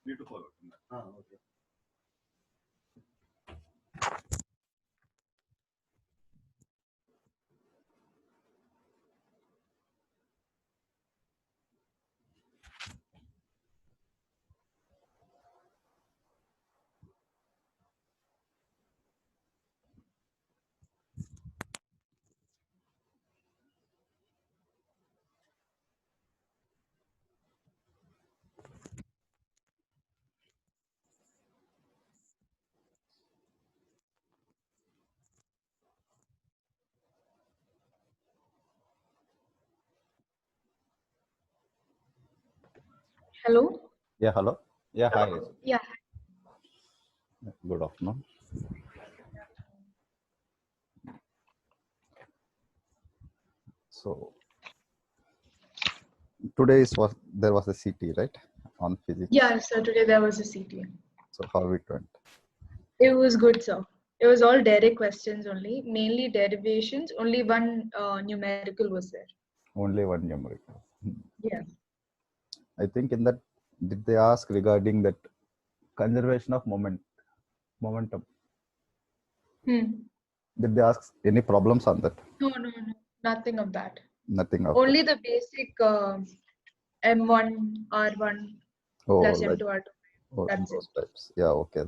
Need to follow. Okay. Hello? Yeah, hello. Yeah, hi. Yeah. Good afternoon. So there was a CT, right, on physics. Yeah, so today there was a CT. So how it went? It was good, sir. It was all direct questions only, mainly derivations. Only one numerical was there. Only one numerical. Yeah. I think in that, did they ask regarding that conservation of momentum? Did they ask any problems on that? No, nothing of that. Nothing of Only the basic M1, R1 plus like, M2, R2. That's those it. types. Yeah, okay.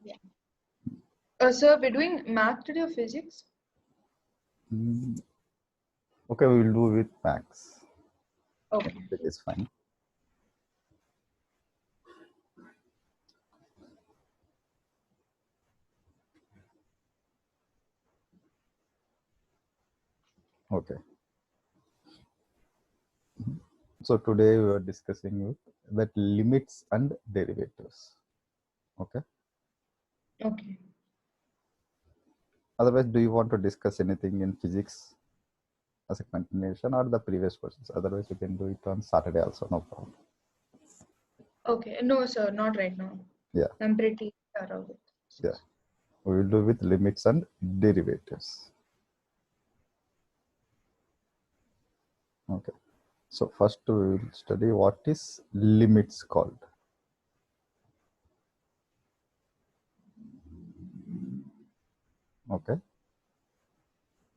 Yeah. Sir, we're doing math today or physics? Okay, we will do with max. Okay. It is fine. Okay. So today we are discussing that limits and derivatives. Okay. Okay. Otherwise, do you want to discuss anything in physics as a continuation or the previous questions? Otherwise, you can do it on Saturday also, no problem. Okay. No, sir, not right now. Yeah. I'm pretty thorough with it. Yeah. We will do with limits and derivatives. Okay. So first we will study what is limits called. Okay.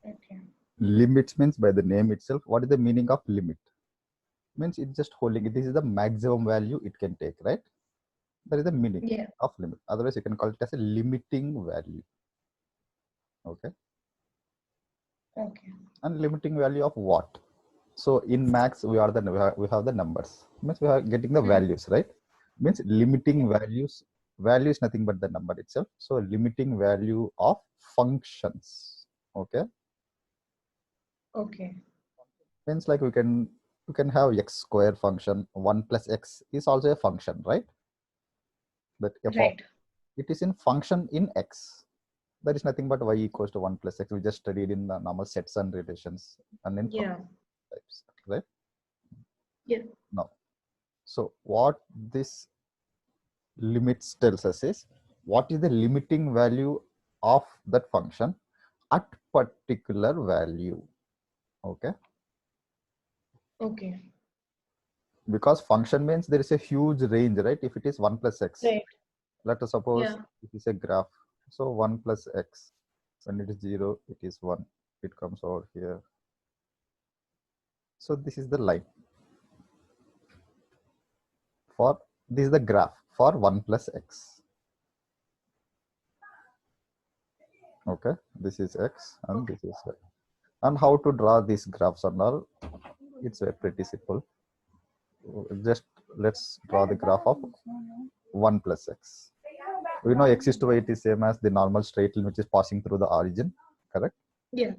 Okay. Limits means by the name itself. What is the meaning of limit? Means it's just holding it. This is the maximum value it can take, right? That is the meaning of limit. Otherwise, you can call it as a limiting value. Okay. Okay. And limiting value of what? So in max, we have the numbers. Means we are getting the values, right? Means limiting values. Value is nothing but the number itself. So limiting value of functions. Okay. Okay. Means like we can have x square function. 1 plus x is also a function, right? But f of it is in function in x. That is nothing but y equals to 1 plus x. We just studied in the normal sets and relations and in types, right? Yeah. Now, so what this limits tells us is what is the limiting value of that function at particular value. Okay. Okay. Because function means there is a huge range, right? If it is 1 plus x, let us suppose it is a graph. So 1 plus x, when it is 0, it is 1. It comes over here. So this is the line. This is the graph for 1 plus x. Okay, this is x and this is y. And how to draw these graphs and all, it's pretty simple. Just let's draw the graph of 1 plus x. We know x is to y, it is same as the normal straight line which is passing through the origin, correct? Yeah.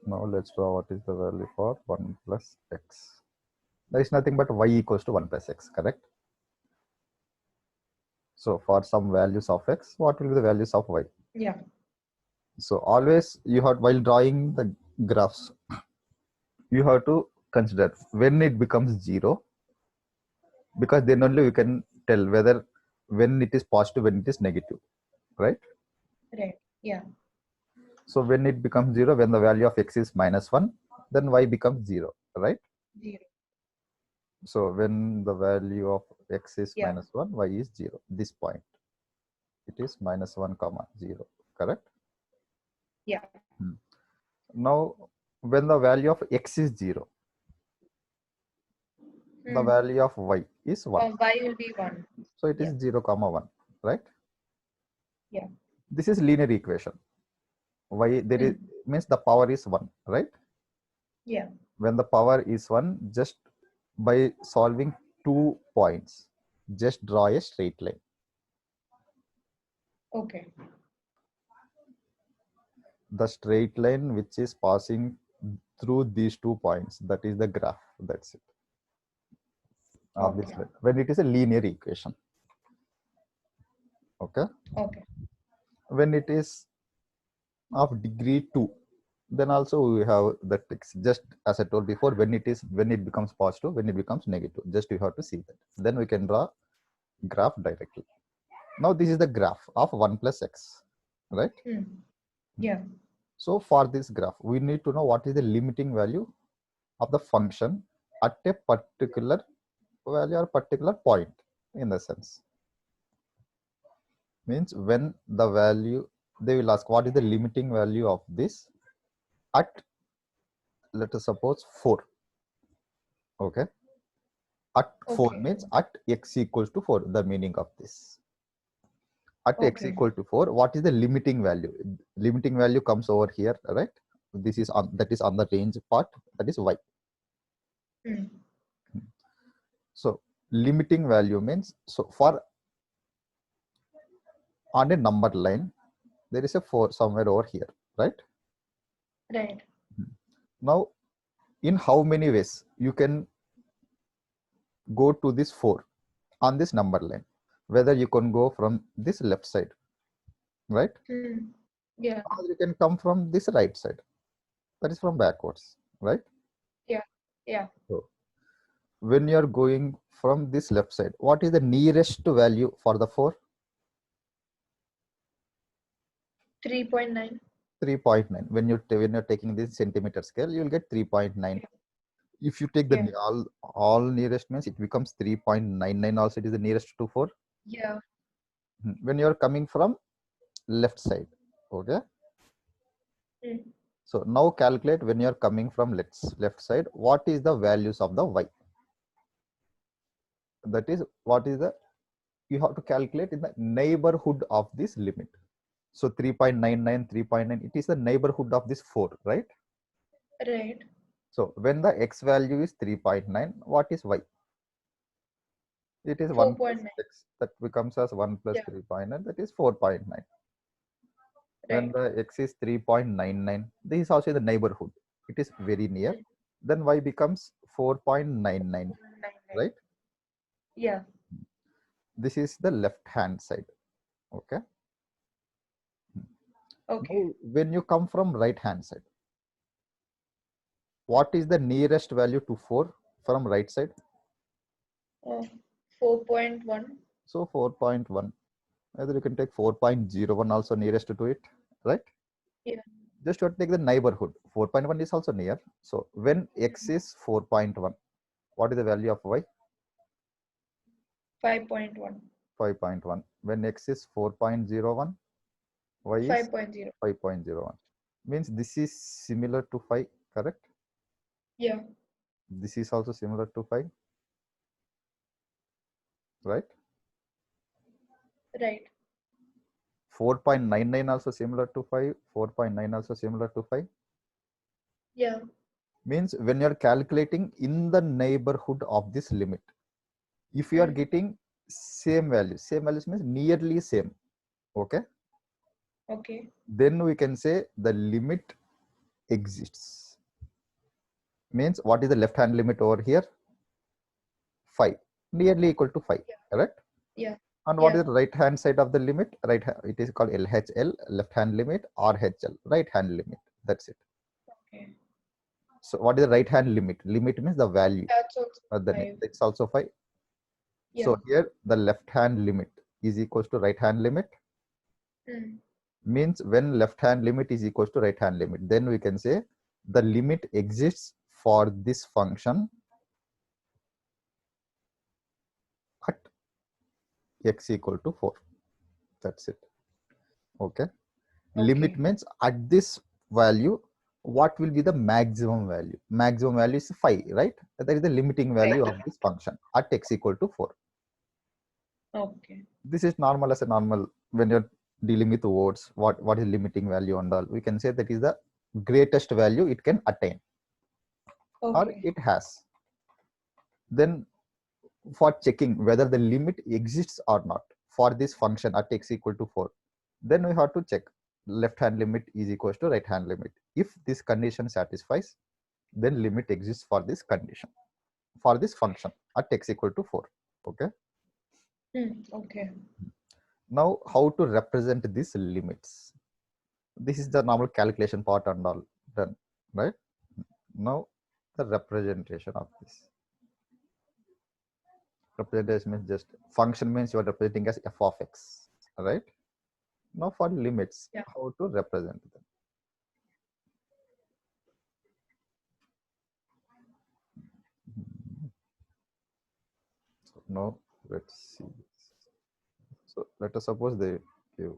Now let's draw what is the value for 1 plus x. There is nothing but y equals to 1 plus x, correct? So for some values of x, what will be the values of y? Yeah. So always you have, while drawing the graphs, you have to consider when it becomes 0, because then only we can tell whether when it is positive, when it is negative, right? Right. Yeah. So when it becomes 0, when the value of x is -1, then y becomes 0, right? 0. So when the value of x is Yeah. -1, y is 0. This point, it is -1 comma 0, correct? Yeah. Now, when the value of x is 0, the value of y is 1. Y will be 1. So it is 0 comma 1, right? Yeah. This is linear equation. Y there is means the power is 1, right? Yeah. When the power is 1, just by solving 2 points, just draw a straight line. Okay. The straight line which is passing through these 2 points, that is the graph. That's it. Of this line. When it is a linear equation. Okay. Okay. When it is of degree 2, then also we have the tricks. Just as I told before, when it becomes positive, when it becomes negative, just you have to see that. Then we can draw graph directly. Now this is the graph of 1 plus x, right? Yeah. So for this graph, we need to know what is the limiting value of the function at a particular value or particular point, in the sense. Means when the value, they will ask what is the limiting value of this at, let us suppose 4. Okay. At 4 means at x equals to 4, the meaning of this. At x equal to 4, what is the limiting value? Limiting value comes over here, right? This is on, that is on the range part, that is y. So limiting value means, so for on a number line, there is a 4 somewhere over here, right? Right. Now, in how many ways you can go to this 4 on this number line? Whether you can go from this left side, right? Yeah. Or you can come from this right side, that is from backwards, right? Yeah. Yeah. So when you are going from this left side, what is the nearest value for the 4? 3.9. 3.9. When you're taking this centimeter scale, you will get 3.9. If you take the all nearest, means it becomes 3.99. Also, it is the nearest to 4. Yeah. When you are coming from left side, okay. So now calculate when you are coming from left side, what is the values of the y? That is, what is the, you have to calculate in the neighborhood of this limit. So 3.99, 3.9, it is the neighborhood of this 4, right? Right. So when the x value is 3.9, what is y? It is 1 plus 4.9. x. That becomes as 1 plus 3.9, that is 4.9. When the x is 3.99, this is also in the neighborhood. It is very near. Then y becomes 4.99, right? Yeah. This is the left hand side. Okay. Okay. Now, when you come from right hand side, what is the nearest value to 4 from right side? 4.1. So 4.1. Either you can take 4.01 also nearest to it, right? Yeah. Just to take the neighborhood. 4.1 is also near. So when x is 4.1, what is the value of y? 5.1. 5.1. When x is 4.01, y is 5.0. 5.01. Means this is similar to 5, correct? Yeah. This is also similar to 5, right? Right. 4.99 also similar to 5, 4.9 also similar to 5. Yeah. Means when you are calculating in the neighborhood of this limit, if you are getting same values means nearly same, okay, Okay. then we can say the limit exists. Means what is the left hand limit over here? 5, nearly equal to 5, correct? Yeah. And what is the right hand side of the limit? It is called LHL, left hand limit, RHL, right hand limit. That's it. Okay. So what is the right hand limit? Limit means the value. That's also 5. It's also 5. Yeah. So here the left hand limit is equals to right hand limit. Means when left hand limit is equals to right hand limit, then we can say the limit exists for this function at x equal to 4. That's it. Okay. Limit means at this value, what will be the maximum value? Maximum value is 5, right? That is the limiting value of this function at x equal to 4. Okay. This is normal as a normal when you're dealing with words. What is limiting value and all? We can say that is the greatest value it can attain or Okay. it has. Then for checking whether the limit exists or not for this function at x equal to 4, then we have to check left hand limit is equals to right hand limit. If this condition satisfies, then limit exists for this condition for this function at x equal to 4. Okay. Okay. Now how to represent these limits? This is the normal calculation part and all done, right? Now the representation of this. Representation means just function means you are representing as f of x, right? Now for limits, how to represent them? So now let's see. So let us suppose they give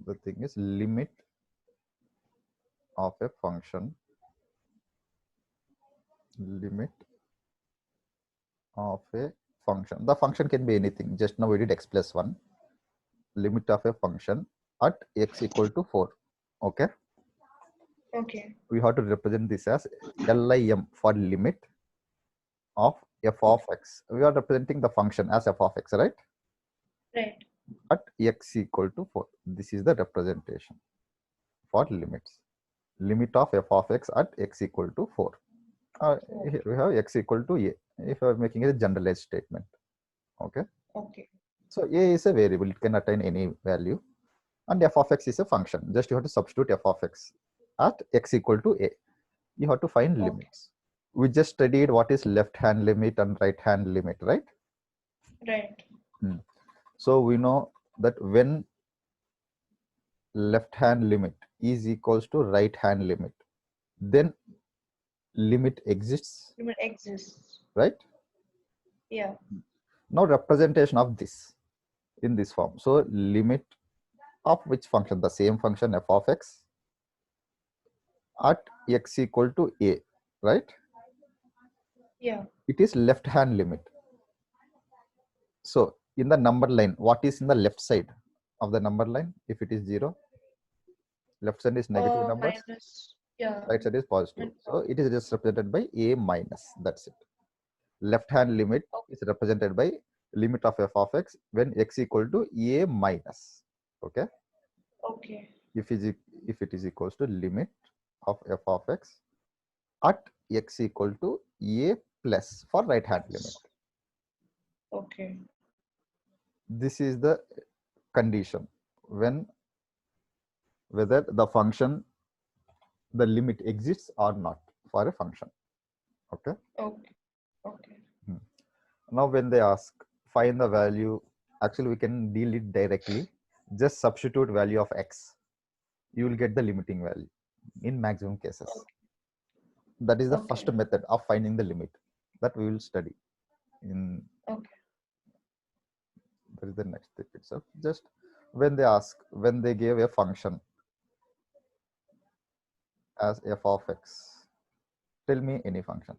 the thing is limit of a function, limit of a function. The function can be anything. Just now we did x plus 1. Limit of a function at x equal to 4. Okay. Okay. We have to represent this as lim for limit of f of x. We are representing the function as f of x, right? Right. At x equal to 4. This is the representation for limits. Limit of f of x at x equal to 4. Here we have x equal to a. If you are making a generalized statement. Okay. Okay. So a is a variable. It can attain any value. And f of x is a function. Just you have to substitute f of x at x equal to a. You have to find limits. We just studied what is left hand limit and right hand limit, right? Right. So we know that when left hand limit is equals to right hand limit, then limit exists. Limit exists. Right? Yeah. Now representation of this in this form. So limit of which function? The same function f of x at x equal to a, right? Yeah. It is left hand limit. So in the number line, what is in the left side of the number line? If it is 0, left side is negative numbers, minus. Yeah. right side is positive. So it is just represented by a minus. That's it. Left hand limit is represented by limit of f of x when x equal to a minus. Okay. Okay. If it is equals to limit of f of x at x equal to a plus for right hand limit. Okay. This is the condition when whether the function, the limit exists or not for a function. Okay. Okay. Okay. Now when they ask find the value, actually we can deal it directly. Just substitute value of x. You will get the limiting value in maximum cases. Okay. That is the first method of finding the limit that we will study in. Okay. That is the next step itself. Just when they ask, when they give a function as f of x, tell me any function.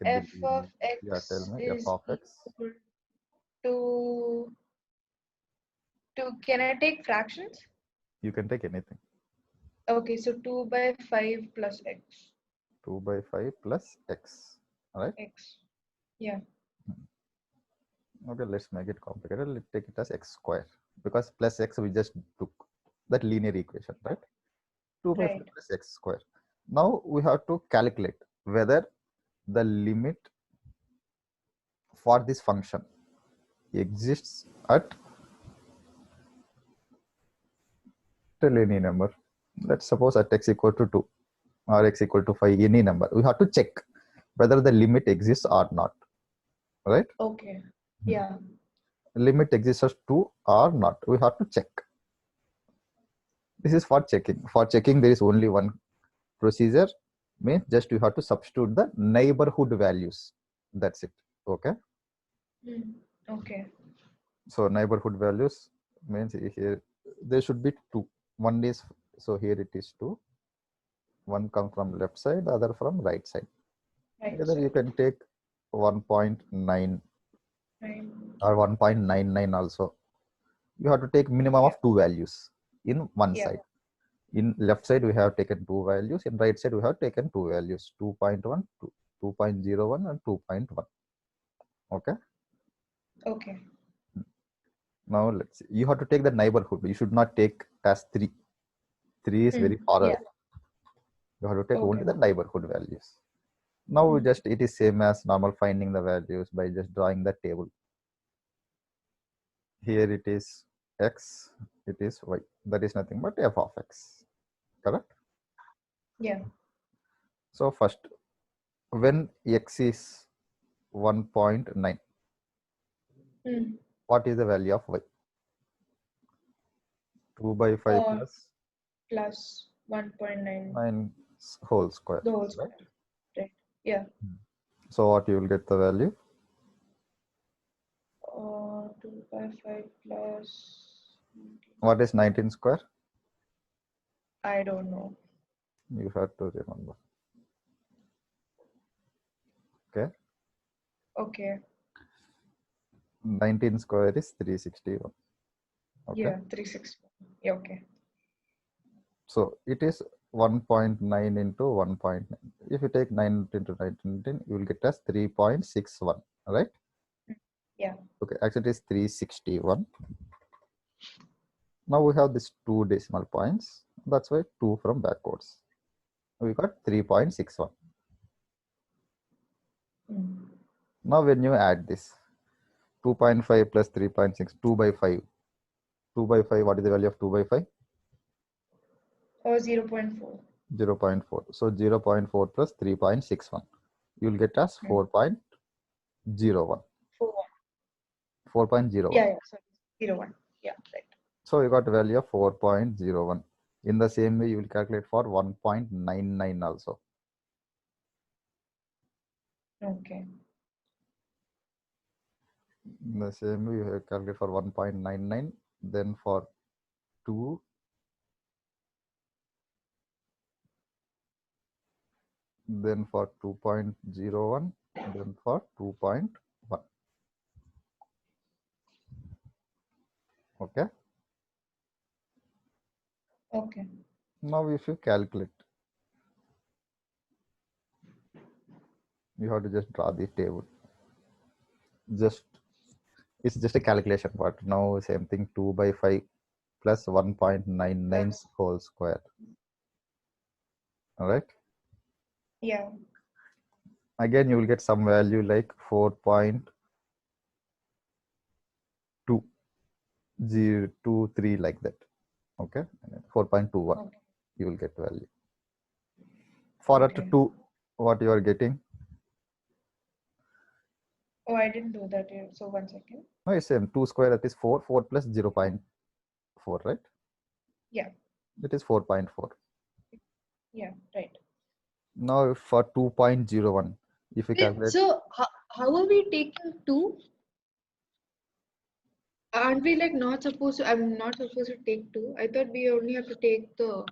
F of x tell me is f of x equal to can I take fractions? You can take anything. Okay, so 2 by 5 plus x. 2 by 5 plus x, right? X. Yeah. Okay, let's make it complicated. Let's take it as x square because plus x we just took that linear equation, right? 2 by 5 plus x square. Now we have to calculate whether the limit for this function exists at any number. Let's suppose at x equal to 2 or x equal to 5, any number. We have to check whether the limit exists or not, right? Okay. Yeah. Limit exists as 2 or not. We have to check. This is for checking. For checking, there is only one procedure. Means just you have to substitute the neighborhood values. That's it. Okay. Okay. So neighborhood values means here there should be two. One is, so here it is 2. One comes from left side, the other from right side. Right. Either you can take 1.9 Right. or 1.99 also. You have to take minimum of 2 values in one Yeah. side. In left side we have taken 2 values. In right side we have taken 2 values, 2.1, 2.01 and 2.1. Okay. Okay. Now let's see. You have to take the neighborhood. You should not take as 3. 3 is very far away. Yeah. You have to take only Okay. the neighborhood values. Now we just, it is same as normal finding the values by just drawing the table. Here it is x, it is y. That is nothing but f of x. Correct? Yeah. So first, when x is 1.9, what is the value of y? 2 by 5 plus Plus 1.9. 9 whole square. The whole square. Right. Yeah. So what you will get the value? 2 by 5 plus. What is 19 square? I don't know. You have to remember. Okay. Okay. 19 square is 361. Okay. Yeah. 360. Yeah. Okay. So it is 1.9 into 1.9. If you take 9 into 19, you will get as 3.61, right? Yeah. Okay, actually it is 361. Now we have these 2 decimal points. That's why 2 from backwards. We got 3.61. Now when you add this, 2.5 plus 3.6, 2 by 5. 2 by 5, what is the value of 2 by 5? 0.4. 0.4. So 0.4 plus 3.61. You will get as 4.01. 4.01. Yeah. Sorry. 0.1. Yeah. Right. So you got a value of 4.01. In the same way, you will calculate for 1.99 also. Okay. In the same way, you have calculate for 1.99, then for 2, then for 2.01, then for 2.1. Okay. Okay. Now if you calculate, you have to just draw the table. It's just a calculation part. Now same thing, 2 by 5 plus 1.99 whole square. All right. Yeah. Again, you will get some value like 4.223 like that. Okay. 4.21. Okay. You will get value. For at 2, what you are getting? Oh, I didn't do that yet. So 1 second. No, it's same. 2 square, that is 4. 4 plus 0.4, right? Yeah. It is 4.4. Yeah. Right. Now for 2.01, if you calculate. So how are we taking 2? Aren't we like not supposed to? I'm not supposed to take 2. I thought we only have to take the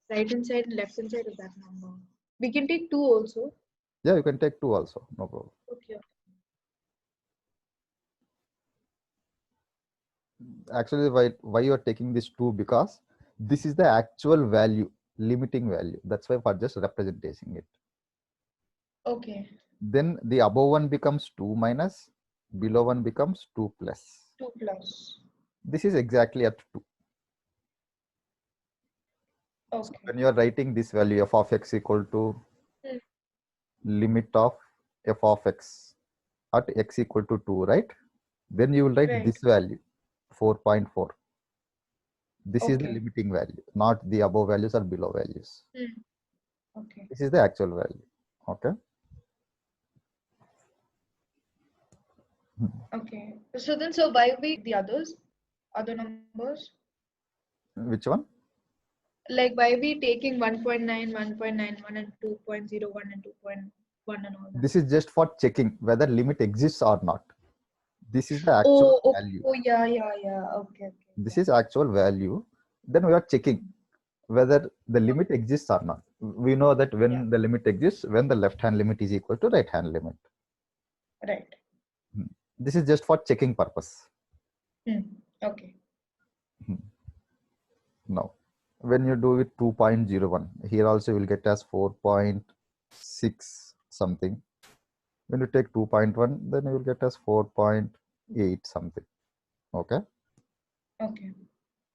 right hand side and left hand side of that number. We can take 2 also. Yeah, you can take 2 also. No problem. Okay. Actually, why you are taking this 2? Because this is the actual value, limiting value. That's why for just representing it. Okay. Then the above one becomes 2 minus, below one becomes 2 plus. 2 plus. This is exactly at 2. Okay. So when you are writing this value f of x equal to limit of f of x at x equal to 2, right? Then you will write this value, 4.4. This is the limiting value, not the above values or below values. Okay. This is the actual value. Okay. Okay. So why we the other numbers? Which one? Like why we taking 1.9, 1.91 and 2.01 and 2.1 and all that? This is just for checking whether limit exists or not. This is the actual Oh, value. oh, yeah. Okay. This is actual value. Then we are checking whether the limit exists or not. We know that when the limit exists, when the left hand limit is equal to right hand limit. Right. This is just for checking purpose. Okay. Now, when you do it 2.01, here also you will get as 4.6 something. When you take 2.1, then you will get as 4.8 something. Okay.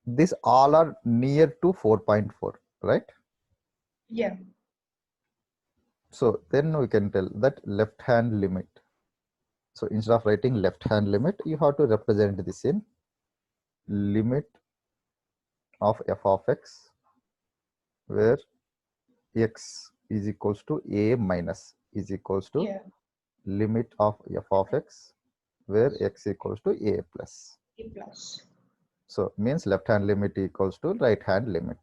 These all are near to 4.4, right? Yeah. So then we can tell that left hand limit. So instead of writing left hand limit, you have to represent this in limit of f of x, where x is equals to a minus is equals to limit of f of x, where x equals to a plus. A plus. So means left hand limit equals to right hand limit.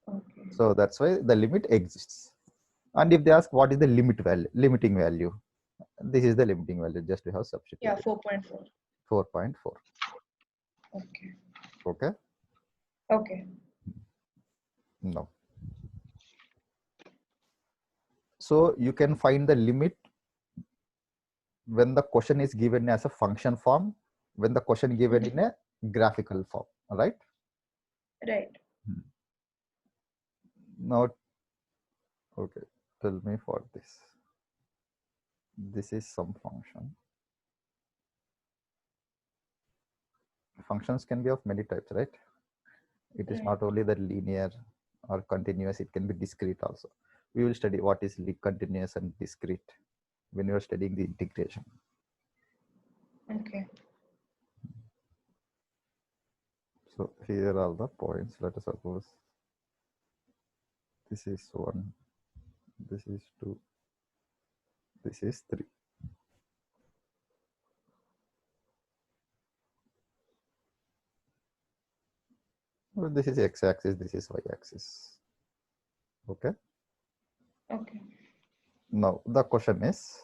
Okay. So that's why the limit exists. And if they ask what is the limiting value, this is the limiting value. Just we have substituted. Yeah, 4.4. 4.4. Okay. Okay. Okay. No. So you can find the limit when the question is given as a function form, when the question given in a graphical form, right? Right. Now, okay, tell me for this. This is some function. Functions can be of many types, right? It is not only the linear or continuous, it can be discrete also. We will study what is continuous and discrete when you are studying the integration. Okay. So here are the points. Let us suppose this is 1, this is 2, this is 3. Well, this is x-axis, this is y-axis. Okay. Okay. Now the question is,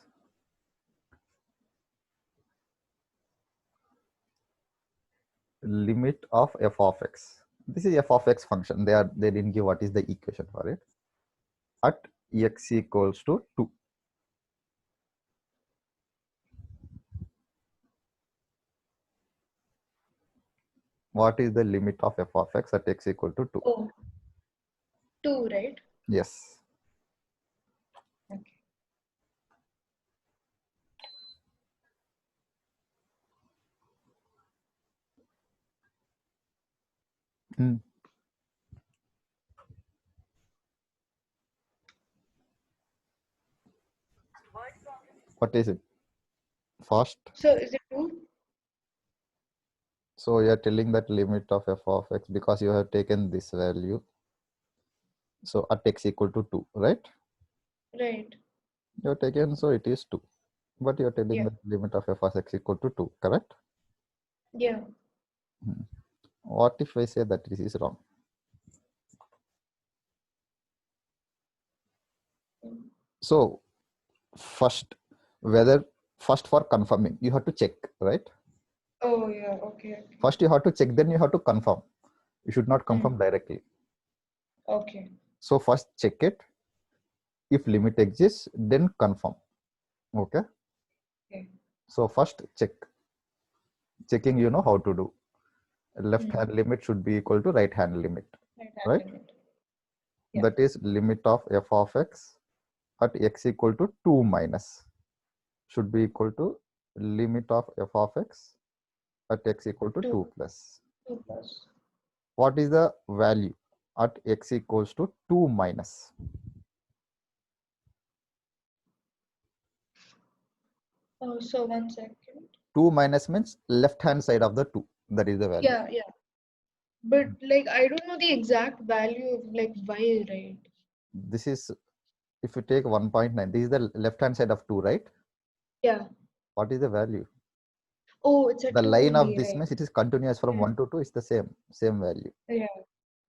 limit of f of x. This is f of x function. They didn't give what is the equation for it. At x equals to 2. What is the limit of f of x at x equal to 2? Oh, 2, right? Yes. Okay. What is it? Fast. So is it 2? So you are telling that limit of f of x because you have taken this value. So at x equal to 2, right? Right. You have taken, so it is 2. But you are telling that limit of f of x equal to 2, correct? Yeah. What if I say that this is wrong? So first for confirming, you have to check, right? Oh, yeah. Okay. First you have to check, then you have to confirm. You should not confirm directly. Okay. So first check it. If limit exists, then confirm. Okay. So first check. Checking, you know how to do. Left hand limit should be equal to right hand limit, right? Yeah. That is limit of f of x at x equal to 2 minus should be equal to limit of f of x at x equal to 2 plus. 2 plus. What is the value at x equals to 2 minus? Oh, so 1 second. 2 minus means left hand side of the 2. That is the value. Yeah. But like I don't know the exact value of like y, right? This is, if you take 1.9, this is the left hand side of 2, right? Yeah. What is the value? Oh, it's a The 2 line of only, this right? means it is continuous from 1 to 2 is the same value. Yeah.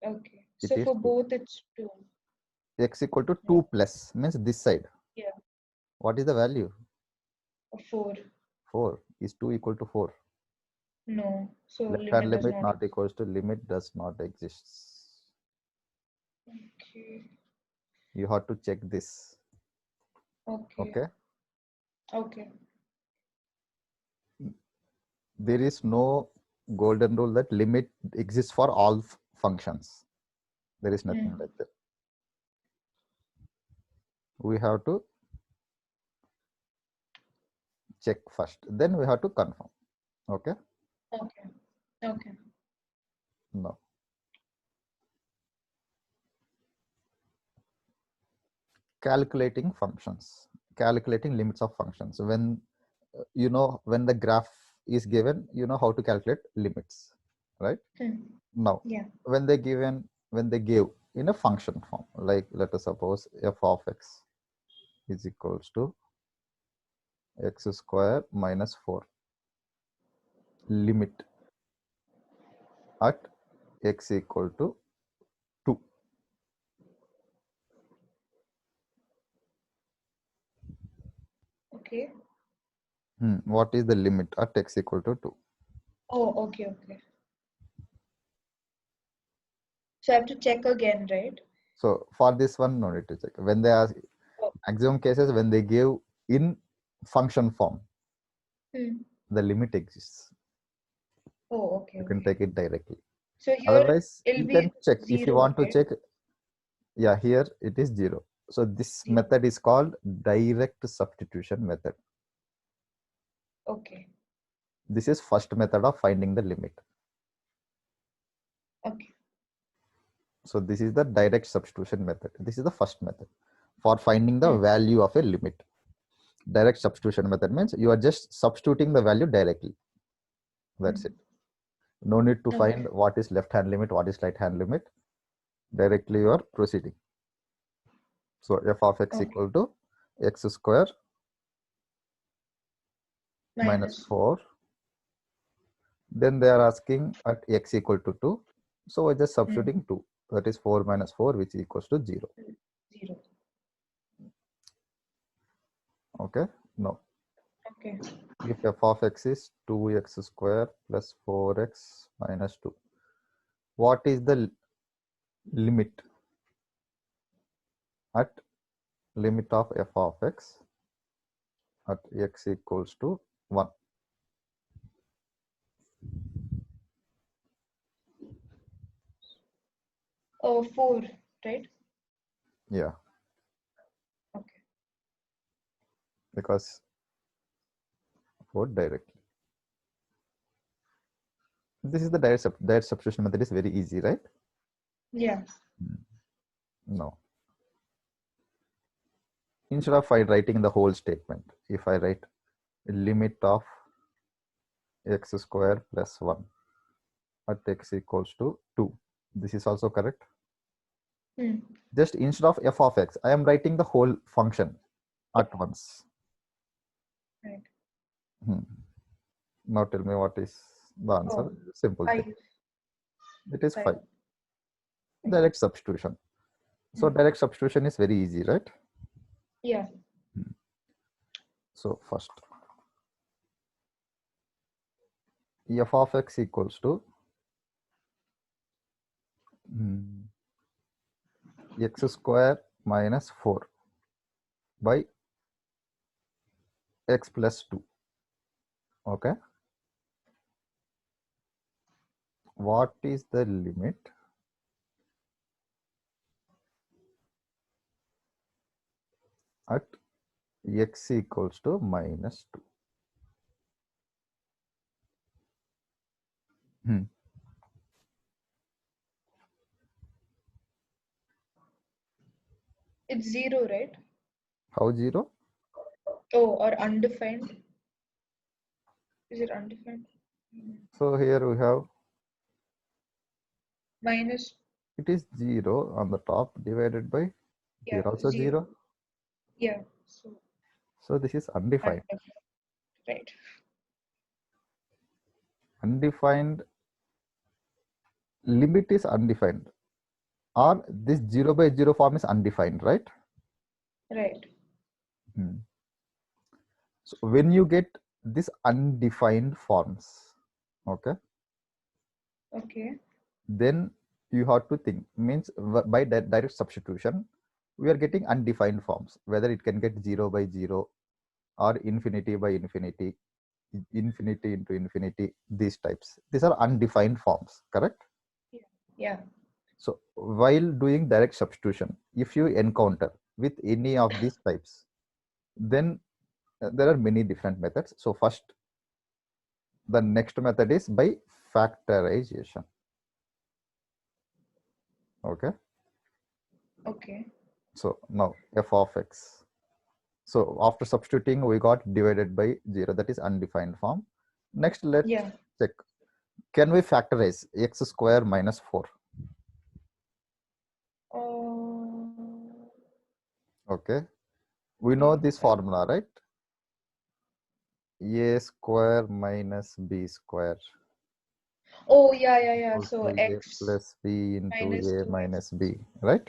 Okay. So is for 2. both it's 2. X equal to 2 plus means this side. Yeah. What is the value? 4. 4. Is 2 equal to 4? No. So Left hand limit does limit not not equals to limit does not exist. Okay. You have to check this. Okay. Okay. Okay. There is no golden rule that limit exists for all functions. There is nothing like that. We have to check first, then we have to confirm. Okay. Okay. Okay. No. Calculating functions, calculating limits of functions. When when the graph is given, you know how to calculate limits, right? Now, Yeah. when they gave in a function form, like let us suppose f of x is equals to x square minus 4, limit at x equal to 2. Okay. What is the limit at x equal to 2? Oh, okay, okay. So I have to check again, right? So for this one, no need to check. When they are Oh. maximum cases, when they give in function form, the limit exists. Oh, okay. You can Okay. take it directly. So here Otherwise, it'll you be can check if you 0, want to right? check. Yeah, here it is 0. So this 0. method is called direct substitution method. Okay. This is first method of finding the limit. Okay. So this is the direct substitution method. This is the first method for finding the value of a limit. Direct substitution method means you are just substituting the value directly. That's it. No need to find what is left hand limit, what is right hand limit. Directly you are proceeding. So f of x equal to x square minus 4. Then they are asking at x equal to 2. So we're just substituting 2. That is 4 minus 4, which equals to 0. 0. Okay. No. Okay. If f of x is 2x square plus 4x minus 2, what is the limit at limit of f of x at x equals to 1? Oh, 4, right? Yeah. Okay. Because 4 directly. This is the direct substitution method. Is very easy, right? Yeah. No. Instead of writing the whole statement, if I write limit of x square plus 1 at x equals to 2, this is also correct. Just instead of f of x, I am writing the whole function at once. Right. Now tell me what is the answer. Simple thing. It is 5. Direct substitution. So direct substitution is very easy, right? Yeah. So first, f of x equals to x square minus 4 by x plus 2. Okay. What is the limit at x equals to minus 2? It's 0, right? How 0? Oh, or undefined. Is it undefined? So here we have Minus. it is 0 on the top divided by here also 0. Yeah. So this is undefined. Right. Undefined limit is undefined. or this 0 by 0 form is undefined, right? Right. So when you get this undefined forms, okay, Okay. then you have to think, means by direct substitution, we are getting undefined forms, whether it can get 0 by 0 or infinity by infinity, infinity into infinity, these types. These are undefined forms, correct? Yeah. So while doing direct substitution, if you encounter with any of these types, then there are many different methods. So first, the next method is by factorization. Okay. Okay. So now f of x. So after substituting, we got divided by 0, that is undefined form. Next, let's check. Can we factorize x square minus 4? Okay. We know this formula, right? A square minus b square. Oh, yeah. So A x plus b into minus a 2x. minus b, right?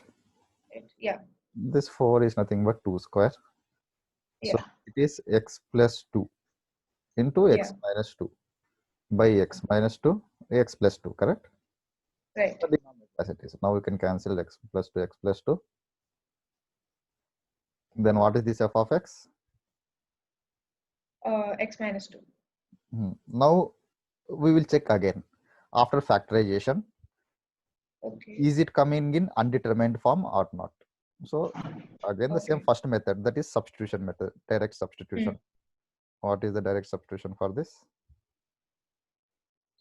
Yeah. This 4 is nothing but 2 square. So Yeah. it is x plus 2 into x minus 2 by x minus 2, x plus 2, correct? Right. As it is. Now we can cancel x plus 2, x plus 2. Then what is this f of x? X minus 2. Now we will check again. After factorization, okay, is it coming in undetermined form or not? So again, the same first method, that is substitution method, direct substitution. What is the direct substitution for this?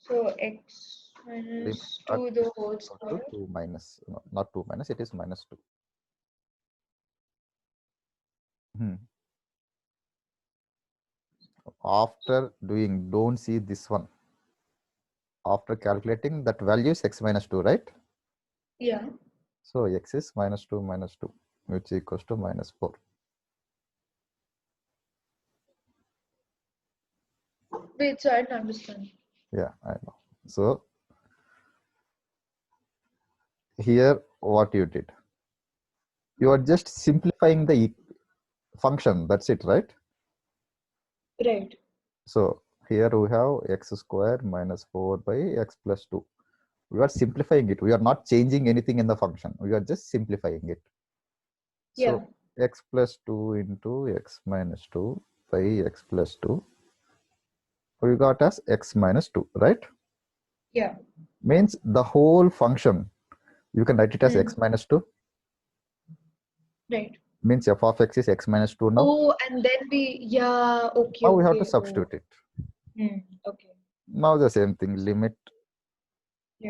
So x minus 2 the whole square. 2 minus, no, not 2 minus, it is minus 2. After doing, don't see this one. After calculating, that value is x minus 2, right? Yeah. So x is minus 2, which equals to minus 4. Wait, so I don't understand. Yeah, I know. So here, what you did, you are just simplifying the function. That's it, right? Right. So here we have x square minus 4 by x plus 2. We are simplifying it. We are not changing anything in the function. We are just simplifying it. So x plus 2 into x minus 2 by x plus 2. We got as x minus 2, right? Yeah. Means the whole function, you can write it as x minus 2. Right. Means f of x is x minus 2 now. Oh, and then okay. Now we have to substitute it. Okay. Now the same thing, limit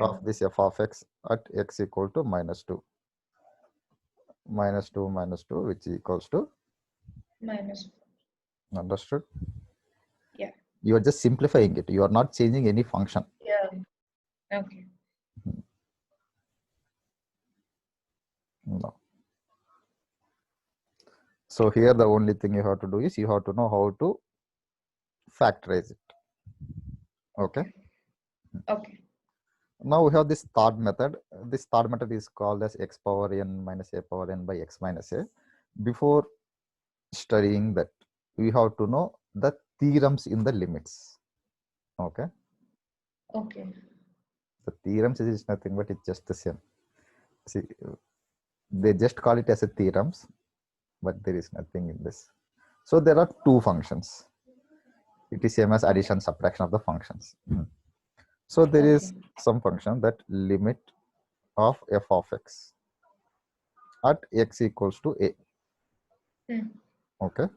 of this f of x at x equal to minus 2. Minus 2 minus 2, which equals to minus 4. Understood? Yeah. You are just simplifying it. You are not changing any function. Yeah. Okay. No. So here the only thing you have to do is you have to know how to factorize it. Okay. Okay. Now we have this third method. This third method is called as x power n minus a power n by x minus a. Before studying that, we have to know the theorems in the limits. Okay. Okay. The theorems is nothing but it's just the same. See, they just call it as a theorems, but there is nothing in this. So there are two functions. It is same as addition, subtraction of the functions. So there is some function that limit of f of x at x equals to a. Okay.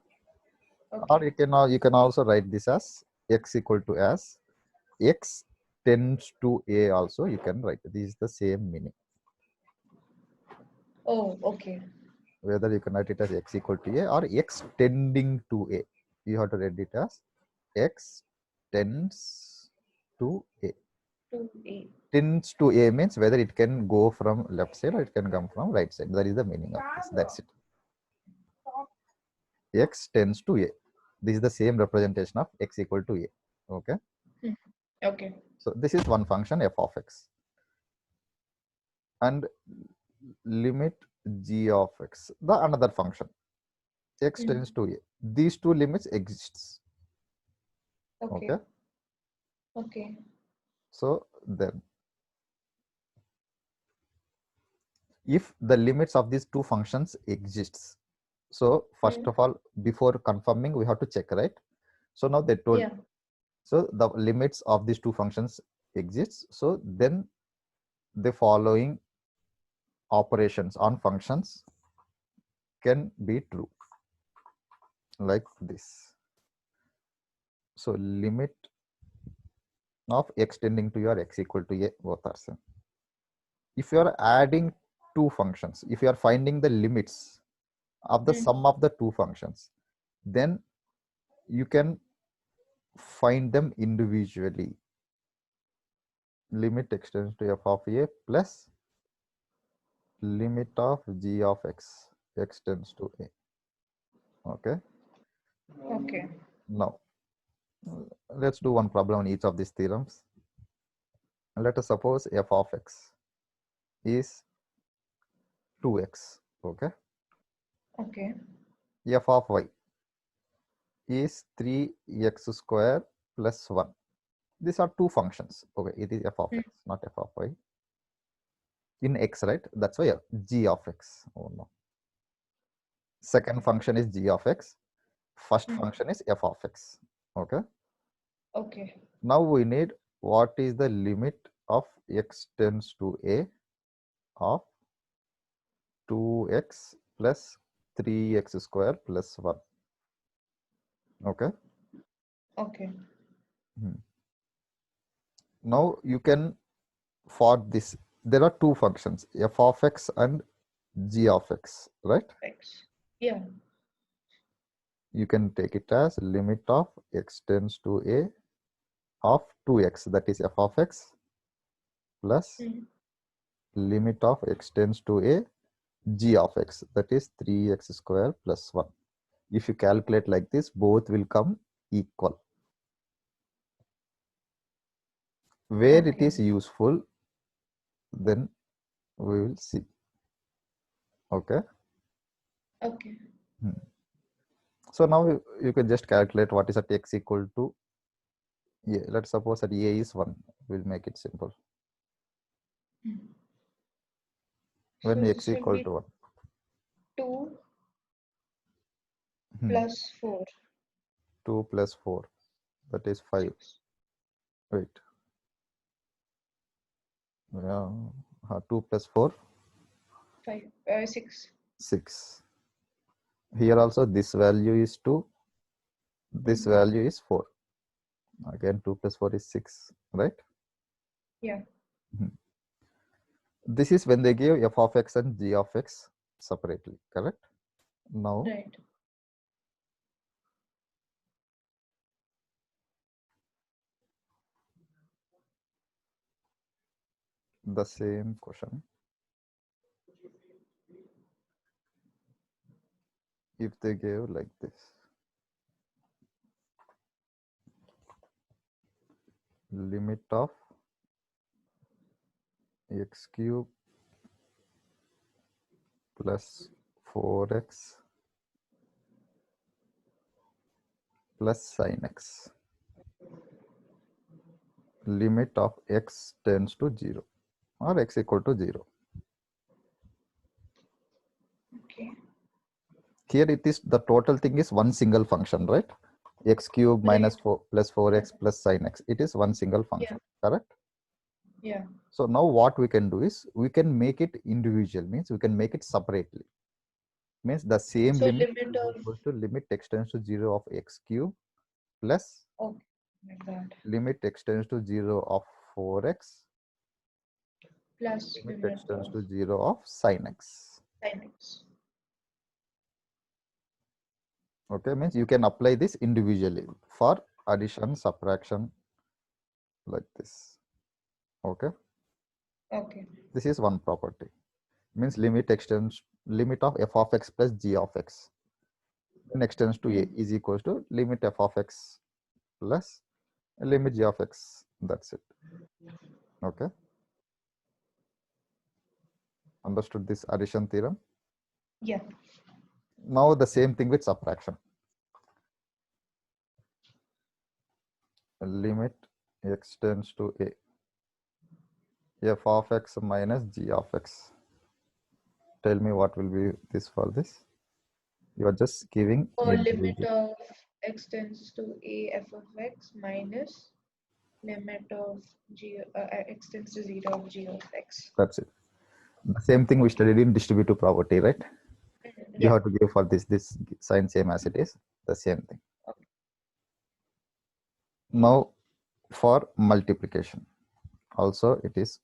Or you can also write this as x equal to as x tends to a also you can write. This is the same meaning. Oh, okay. Whether you can write it as x equal to a or x tending to a. You have to read it as x tends to a. Tends to a means whether it can go from left side or it can come from right side. That is the meaning of this. That's it. X tends to a. This is the same representation of x equal to a. Okay. Okay. So this is one function f of x. And limit g of x, the another function, x tends to a. These two limits exists. Okay. Okay. Okay. So then, if the limits of these two functions exists, so first of all, before confirming, we have to check, right? So now they told, Yeah. so the limits of these two functions exists. So then the following operations on functions can be true, like this. So limit of x tending to your x equal to a, both are same. If you are adding two functions, if you are finding the limits of the sum of the two functions, then you can find them individually. Limit extends to f of a plus limit of g of x, x tends to a. Okay. Okay. Now let's do one problem on each of these theorems. Let us suppose f of x is 2x. Okay. Okay. F of y is 3x square plus 1. These are two functions. Okay, it is f of x, not f of y. In x, right? That's why g of x. Oh no. Second function is g of x. First function is f of x. Okay. Okay. Now we need what is the limit of x tends to a of 2x plus 3x square plus 1. Okay. Okay. Now you can, for this, there are two functions, f of x and g of x, right? X. Yeah. You can take it as limit of x tends to a of 2x, that is f of x, plus limit of x tends to a g of x, that is 3x square plus 1. If you calculate like this, both will come equal. Where it is useful, then we will see. Okay. Okay. So now you can just calculate what is at x equal to a. Let's suppose that a is 1. We'll make it simple. When So x this will equal be to 1. 2 plus 4. 2 plus 4, that is 5. 6. Wait. Yeah. 2 plus 4, 5. 6. 6. Here also this value is 2. This value is 4. Again 2 plus 4 is 6, right? Yeah. This is when they give f of x and g of x separately, correct? Now, Right. the same question. If they gave like this, limit of x cube plus 4x plus sin x, limit of x tends to 0 or x equal to 0. Okay. Here it is, the total thing is one single function, right? X cube minus 4 plus 4x plus sin x. It is one single function, correct? Yeah. So now what we can do is we can make it individual, means we can make it separately. Means the same So limit limit is of equal to limit x tends to 0 of x cube plus like that limit x tends to 0 of 4x plus limit limit x tends of to 0 of sin x. sin x. Okay, means you can apply this individually for addition, subtraction, like this. Okay. Okay. This is one property. Means limit extends, limit of f of x plus g of x then extends to a is equals to limit f of x plus limit g of x. That's it. Okay. Understood this addition theorem? Yeah. Now the same thing with subtraction. Limit x tends to a, f of x minus g of x. Tell me what will be this for this. You are just giving Or a limit division. of x tends to a f of x minus limit of x tends to 0 of g of x. That's it. The same thing we studied in distributive property, right? You Yeah. have to give for this sign same as it is, the same thing. Okay. Now for multiplication, also it is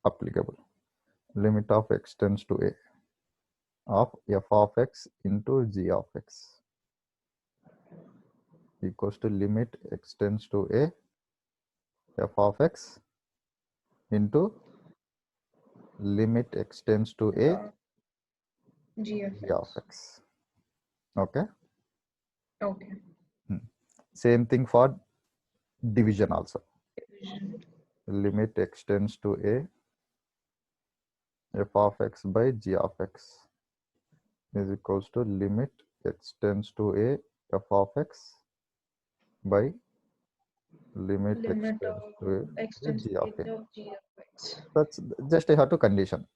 applicable. Limit of x tends to a of f of x into g of x equals to limit x tends to a f of x into limit x tends to a G of g of x. x. Okay. Okay. Same thing for division also. Division. Limit x tends to a f of x by g of x is equals to limit x tends to a f of x by limit x Limit tends of to x a tends g to of a. beta of g of x. That's just I have to condition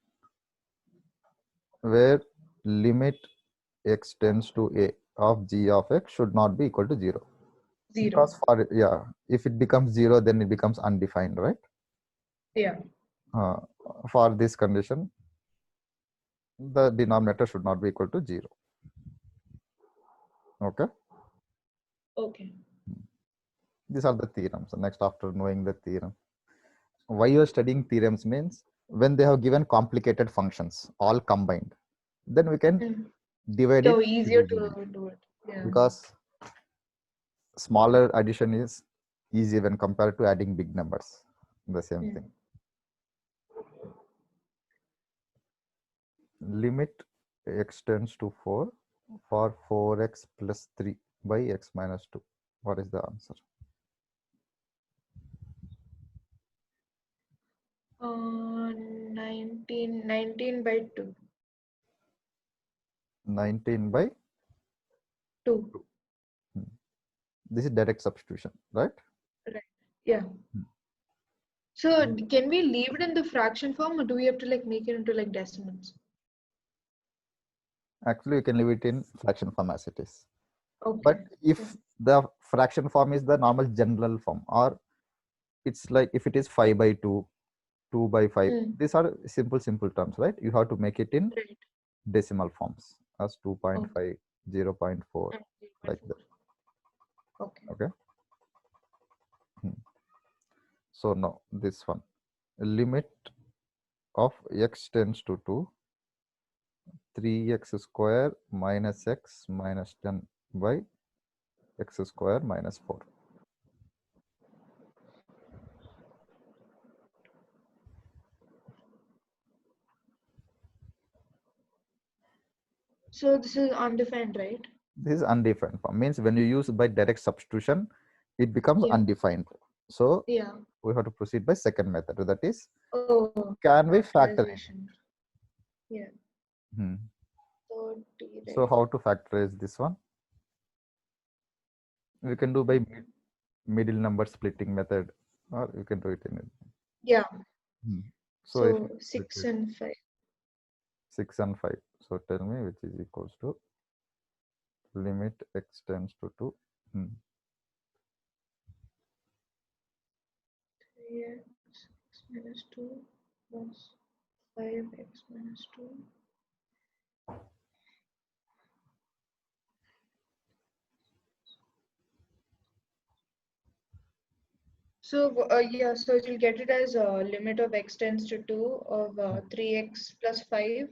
where limit x tends to a of g of x should not be equal to 0. 0. Because for, yeah, if it becomes 0, then it becomes undefined, right? Yeah. For this condition, the denominator should not be equal to 0. Okay. Okay. These are the theorems. Next, after knowing the theorem, why you are studying theorems means when they have given complicated functions all combined, then we can divide So it easier easily, to do it. Yeah. because smaller addition is easy when compared to adding big numbers. The same thing. Limit x tends to 4 for 4x plus 3 by x minus 2. What is the answer? 19 by 2. 19 by 2. This is direct substitution, right? Right. Yeah. So can we leave it in the fraction form, or do we have to like make it into like decimals? Actually, you can leave it in fraction form as it is. Okay. But if the fraction form is the normal general form, or it's like if it is 5 by 2, 2 by 5, these are simple terms, right? You have to make it in Right. decimal forms as 2.5, Okay. 0.4, like that. Okay. Okay. So now this one, limit of x tends to 2, 3x square minus x minus 10 by x square minus 4. So this is undefined, right? This is undefined form, means when you use by direct substitution, it becomes undefined. So Yeah. we have to proceed by second method, that is, Oh, can we factorize? factorization. Yeah. So how to factorize this one? We can do by middle number splitting method, or you can do it in it. Yeah. So if So 6 and 5. 6 and 5. So tell me which is equals to limit x tends to 2. 3x minus 2 plus 5x minus 2. So yeah, so you'll get it as a limit of x tends to 2 of 3x plus 5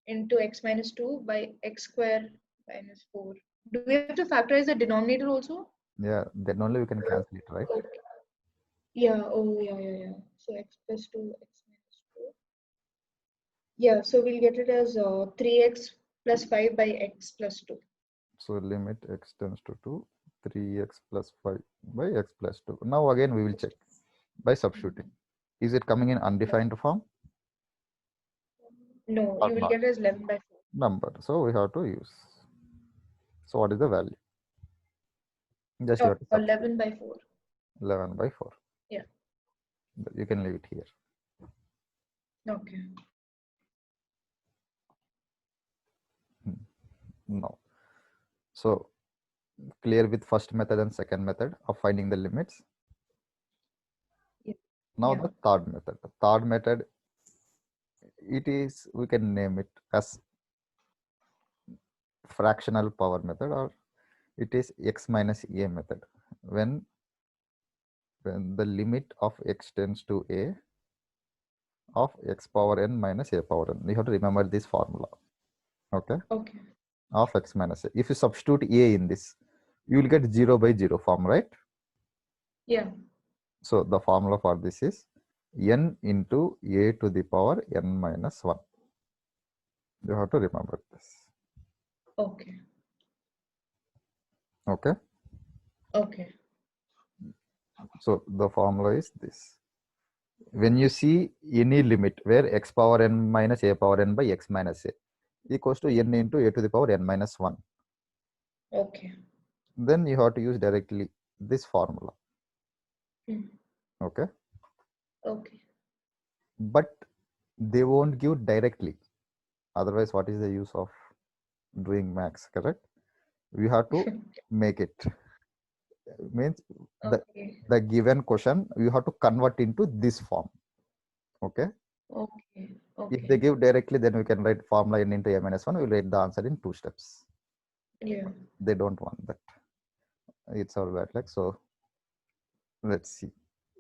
into x minus 2 by x square minus 4. Do we have to factorize the denominator also? Yeah, then only we can cancel it, right? Okay. Yeah, oh yeah. So x plus 2, x minus 2. Yeah, so we'll get it as 3x plus 5 by x plus 2. So limit x tends to 2, 3x plus 5 by x plus 2. Now again we will check by substituting. Is it coming in undefined form No, or you will not? get as 11 by 4. Number. So we have to use. So what is the value? Just you Oh, have to substitute 11 by 4. 11 by 4. Yeah. You can leave it here. Okay. No. So clear with first method and second method of finding the limits. Yeah. Now Yeah. the third method. The third method, it is, we can name it as fractional power method, or it is x minus a method. When the limit of x tends to a of x power n minus a power n. You have to remember this formula. Okay. Okay. Of x minus a. If you substitute a in this, you will get 0 by 0 form, right? Yeah. So the formula for this is n into a to the power n minus 1. You have to remember this. Okay. Okay. Okay. So the formula is this. When you see any limit where x power n minus a power n by x minus a equals to n into a to the power n minus 1, Okay. then you have to use directly this formula. Okay. Okay. But they won't give directly. Otherwise, what is the use of doing max, correct? We have to make it. Means Okay. the given question, you have to convert into this form. Okay. Okay. If they Okay. give directly, then we can write formula n into a minus 1. We'll write the answer in 2 steps. Yeah. They don't want that. It's our bad luck. So let's see.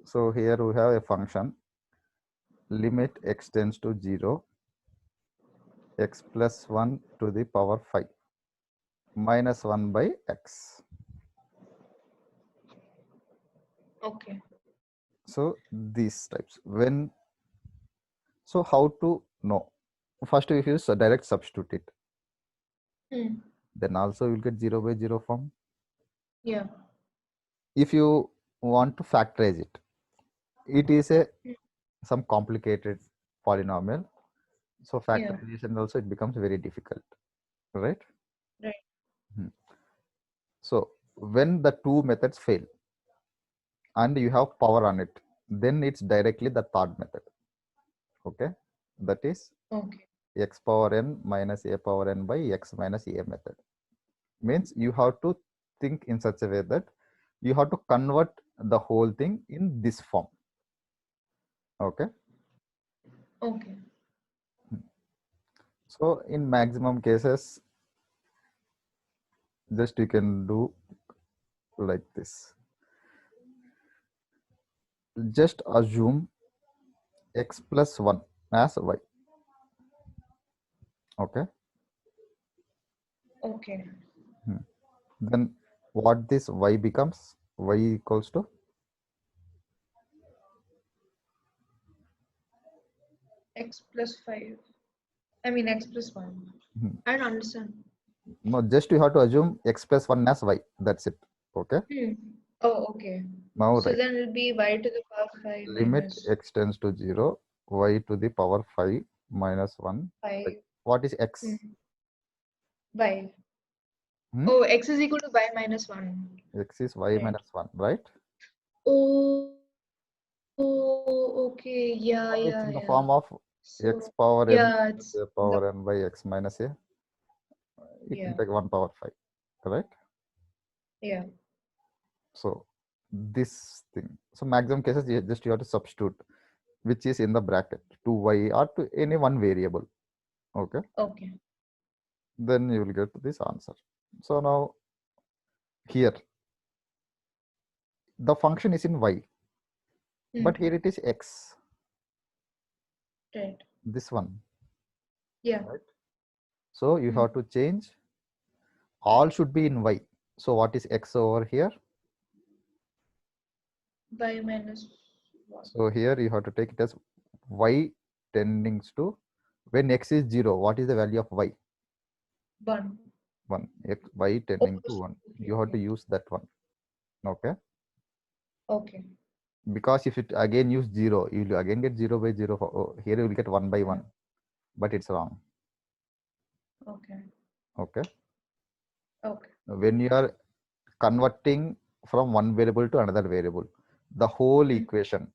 So here we have a function limit x tends to 0, x plus 1 to the power 5 minus 1 by x. Okay. So these types. When, so how to know? First we use a direct substitute it. Then also you'll get 0 by 0 form. Yeah. If you want to factorize it, it is a some complicated polynomial. So factorization also it becomes very difficult, right? Right. So when the two methods fail and you have power on it, then it's directly the third method. Okay, that is Okay. x power n minus a power n by x minus a method. Means you have to think in such a way that you have to convert the whole thing in this form. Okay. Okay. So in maximum cases, just you can do like this. Just assume x plus 1 as y. Okay. Okay. Then what this y becomes? Y equals to X plus 5. I mean X plus 1. I don't understand. no, just you have to assume x plus 1 as y. That's it. Okay. Oh, okay. Now So right. then it'll be y to the power 5 Limit minus x tends to 0, y to the power 5 minus 1. 5. What is x? Y. Oh, x is equal to y minus 1. X is y minus 1, right? Oh, okay. Yeah, It's yeah, in the yeah. form of So, x power n yeah, it's a power n by x minus a. It will take 1 power 5, correct? yeah. So this thing. So maximum cases, you have to substitute which is in the bracket to y or to any one variable. Okay. Okay. Then you will get this answer. So now here the function is in y, but here it is x. Right. This one. Yeah. Right. So you have to change. All should be in y. So what is x over here? Y minus 1. So here you have to take it as y tending to, when x is 0, what is the value of y? 1. 1. Y tending to 1. You have to use that one. Okay. Okay. because if it again use 0, you will again get 0 by 0. Here you will get 1 by 1, but it's wrong. Okay. Okay. Okay. When you are converting from one variable to another variable, the whole equation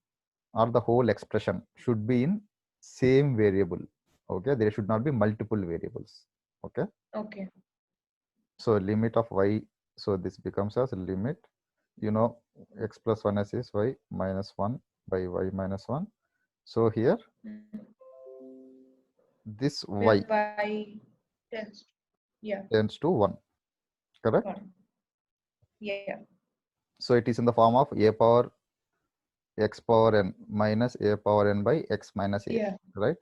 or the whole expression should be in same variable. Okay, there should not be multiple variables. Okay. Okay. So limit of y, so this becomes as limit, you know, x plus 1 s is y minus 1 by y minus 1. So here this y tends, yeah, tends to 1, correct? 1. Yeah. So it is in the form of a power x power n minus a power n by x minus a, Yeah. right?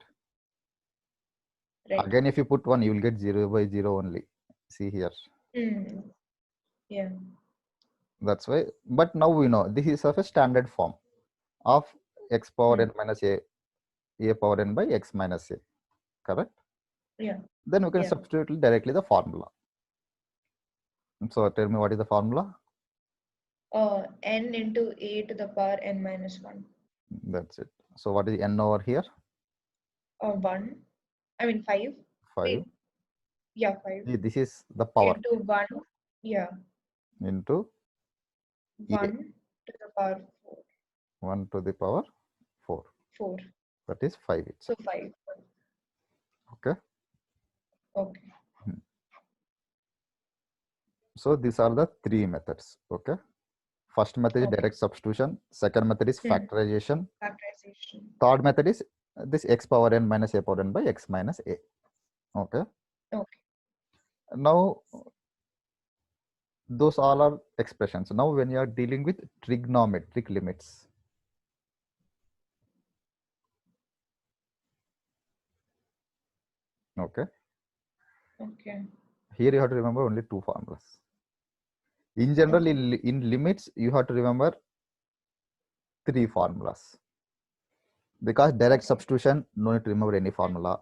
Right. Again, if you put 1, you will get 0 by 0 only. See here. Yeah. That's why. But now we know this is of a standard form of x power n minus a power n by x minus a, correct? Yeah. Then we can Yeah. substitute directly the formula. So tell me, what is the formula? N into a to the power n minus 1. That's it. So what is n over here? 1. I mean 5. 5. Wait. Yeah, 5. See, this is the power Into 1. Yeah. into 1 to the power 4. 1 to the power 4. 4. That is 5. So 5. Okay. Okay. So these are the 3 methods. Okay. First method is Okay. direct substitution. Second method is factorization. Factorization. Third method is this x power n minus a power n by x minus a. Okay. Okay. Now, those all are expressions. Now, when you are dealing with trigonometric limits, okay. Okay. Here you have to remember only 2 formulas. In general, in limits, you have to remember 3 formulas. Because direct substitution, no need to remember any formula.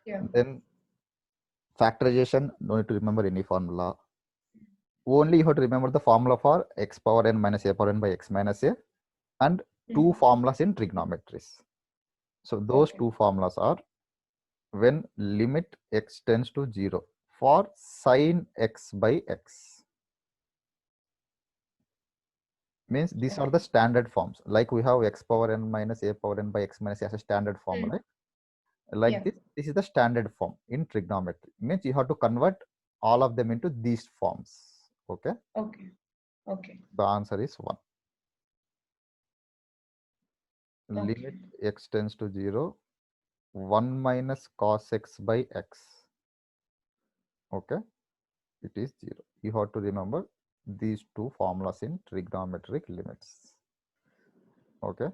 Yeah. Then factorization, no need to remember any formula. Only you have to remember the formula for x power n minus a power n by x minus a, and 2 formulas in trigonometries. So those 2 formulas are when limit x tends to 0 for sin x by x. Means these are the standard forms. Like we have x power n minus a power n by x minus a as a standard form, right? Like this is the standard form in trigonometry. Means you have to convert all of them into these forms. Okay. Okay. Okay. The answer is 1. Okay. Limit x tends to 0, 1 minus cos x by x. Okay. It is 0. You have to remember these 2 formulas in trigonometric limits. Okay.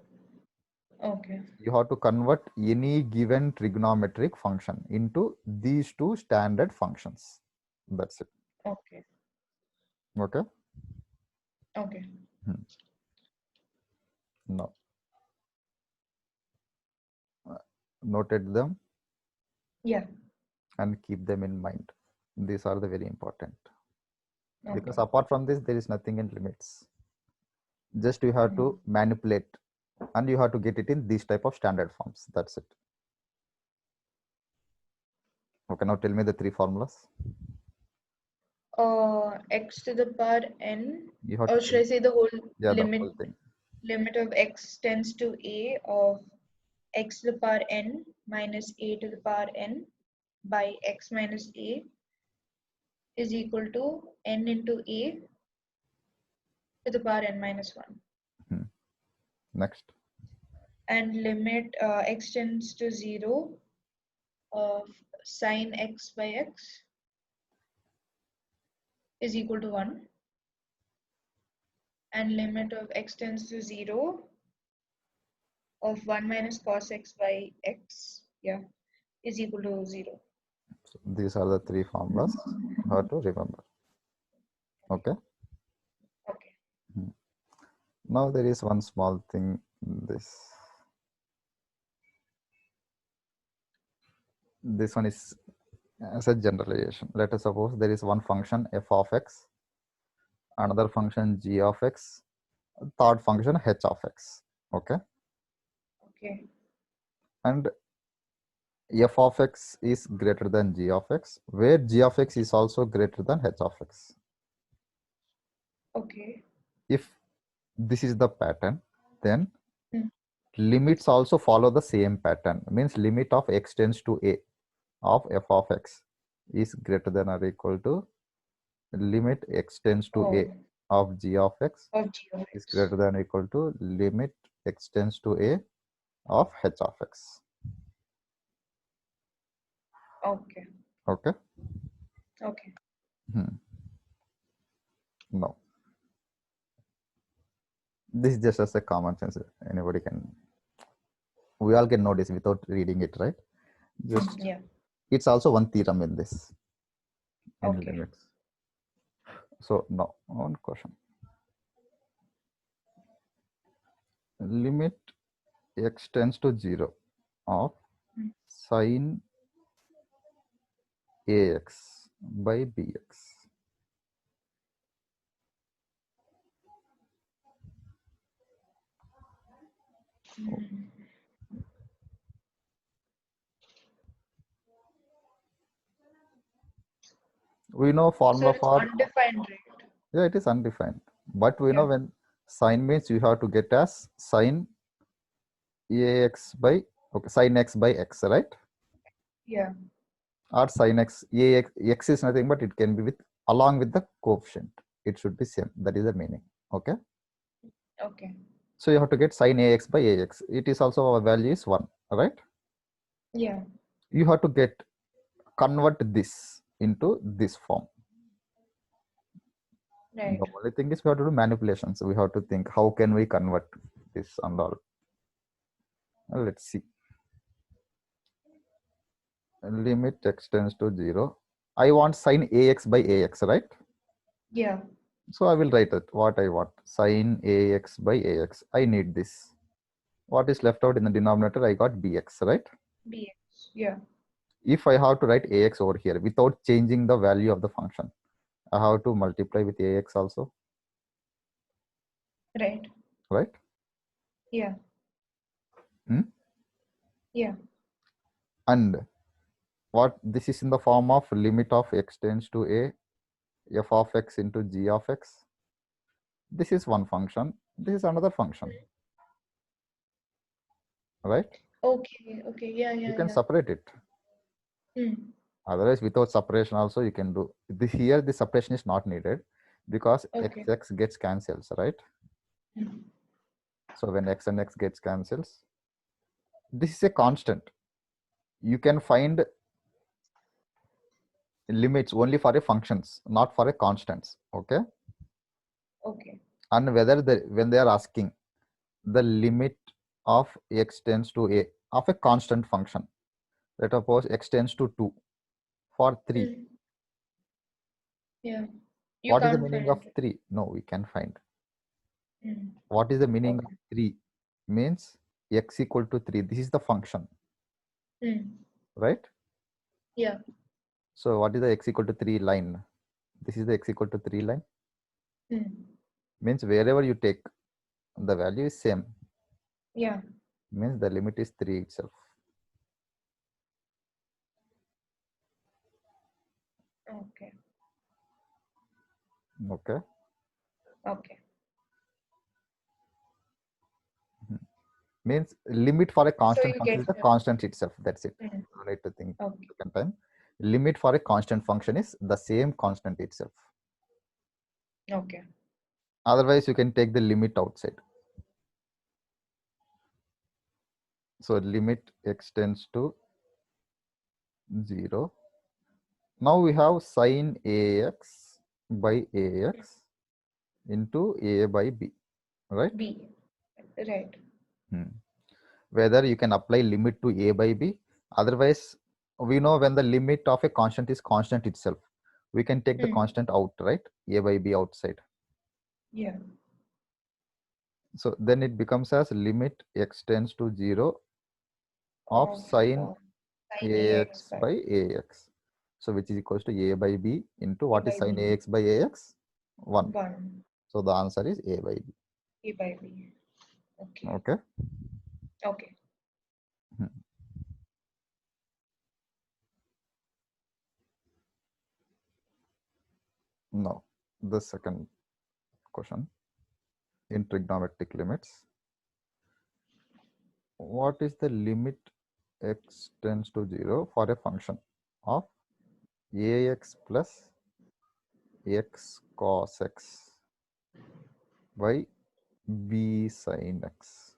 Okay. You have to convert any given trigonometric function into these 2 standard functions. That's it. Okay. Okay. Okay. Now, noted them. Yeah. And keep them in mind. These are the very important. Okay. Because apart from this, there is nothing in limits. Just you have to manipulate, and you have to get it in these type of standard forms. That's it. Okay, now tell me the 3 formulas. X to the power n, You have or to should I say the whole limit? the whole thing. Limit of x tends to a of x to the power n minus a to the power n by x minus a is equal to n into a to the power n minus 1. Next. And limit x tends to 0 of sine x by x is equal to 1. And limit of x tends to 0 of 1 minus cos x by x, is equal to 0. So these are the 3 formulas you have to remember. Okay. Okay. Now there is one small thing in this. This one is as a generalization. Let us suppose there is one function f of x, another function g of x, third function h of x. Okay. Okay. And f of x is greater than g of x, where g of x is also greater than h of x. Okay. If this is the pattern, then Hmm. limits also follow the same pattern. Means limit of x tends to a of f of x is greater than or equal to limit x tends to a Oh, of g of x of g of is x. greater than or equal to limit x tends to a of h of x. Okay. Okay. Okay. No, this is just as a common sense. Anybody can, we all can know this without reading it, right? Just Yeah. it's also one theorem in this in Okay. limits. So now one question. Limit x tends to 0 of Hmm. sine ax by bx. Hmm. We know So formula it's for, undefined, right? yeah, it is undefined, but we know Yeah. when sine means you have to get as sine ax by, okay, sine x by x, right? Yeah. Or sine x, x is nothing but it can be with along with the coefficient. It should be same. That is the meaning. Okay. Okay. So you have to get sine ax by ax. It is also our value is 1, right? Yeah. You have to get convert this into this form. Right. The only thing is we have to do manipulations. We have to think how can we convert this and all. Let's see. Limit x tends to 0. I want sine ax by ax, right? Yeah. So I will write it what I want. Sine ax by ax. I need this. What is left out in the denominator? I got bx, right? Bx. Yeah. If I have to write ax over here without changing the value of the function, I have to multiply with ax also, Right. right? Yeah. Hmm? Yeah. And what this is in the form of limit of x tends to a f of x into g of x. This is one function. This is another function, right? Okay. Okay. Yeah. You Yeah. can Yeah. separate it. Hmm. Otherwise, without separation also you can do. Here the separation is not needed because Okay. x gets cancels, right? Hmm. So when x and x gets cancels, this is a constant. You can find limits only for a functions, not for a constants. Okay. Okay. And whether when they are asking the limit of x tends to a of a constant function, let us suppose x tends to 2 for 3. Hmm. Yeah. You What is the can't meaning of find it. 3? No, we can find. Hmm. What is the meaning of Okay. 3? Means x equal to 3. This is the function, Hmm. right? Yeah. So what is the x equal to 3 line? This is the x equal to 3 line. Hmm. Means wherever you take, the value is same. Yeah. Means the limit is 3 itself. Okay. Okay. Okay. Means limit for a So constant you function get is the the. constant itself. That's it. Hmm. No need to think Okay. second time. Limit for a constant function is the same constant itself. Okay. Otherwise, you can take the limit outside. So limit x tends to 0. Now we have sine ax by ax into a by b, right? B. Right. Whether you can apply limit to a by b. Otherwise, we know when the limit of a constant is constant itself, we can take the Hmm. constant out, right? A by b outside. Yeah. So then it becomes as limit x tends to 0 of Of sine sine ax ax by by ax. So which is equals to a by b into a what is by sine b. ax by ax? 1. 1. So the answer is a by b. A by B. Okay. Okay. Okay. Hmm. Now, the second question in trigonometric limits. What is the limit x tends to 0 for a function of ax plus x cos x by b sin x?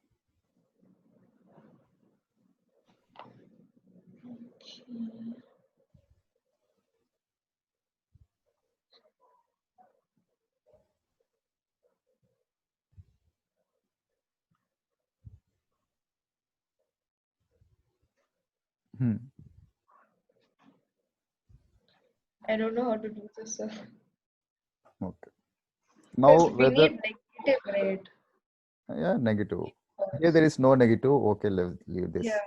Hmm. I don't know how to do this, sir. Okay. Now, We whether need negative, right? yeah, negative. Here there is no negative. Okay, leave this. Yeah.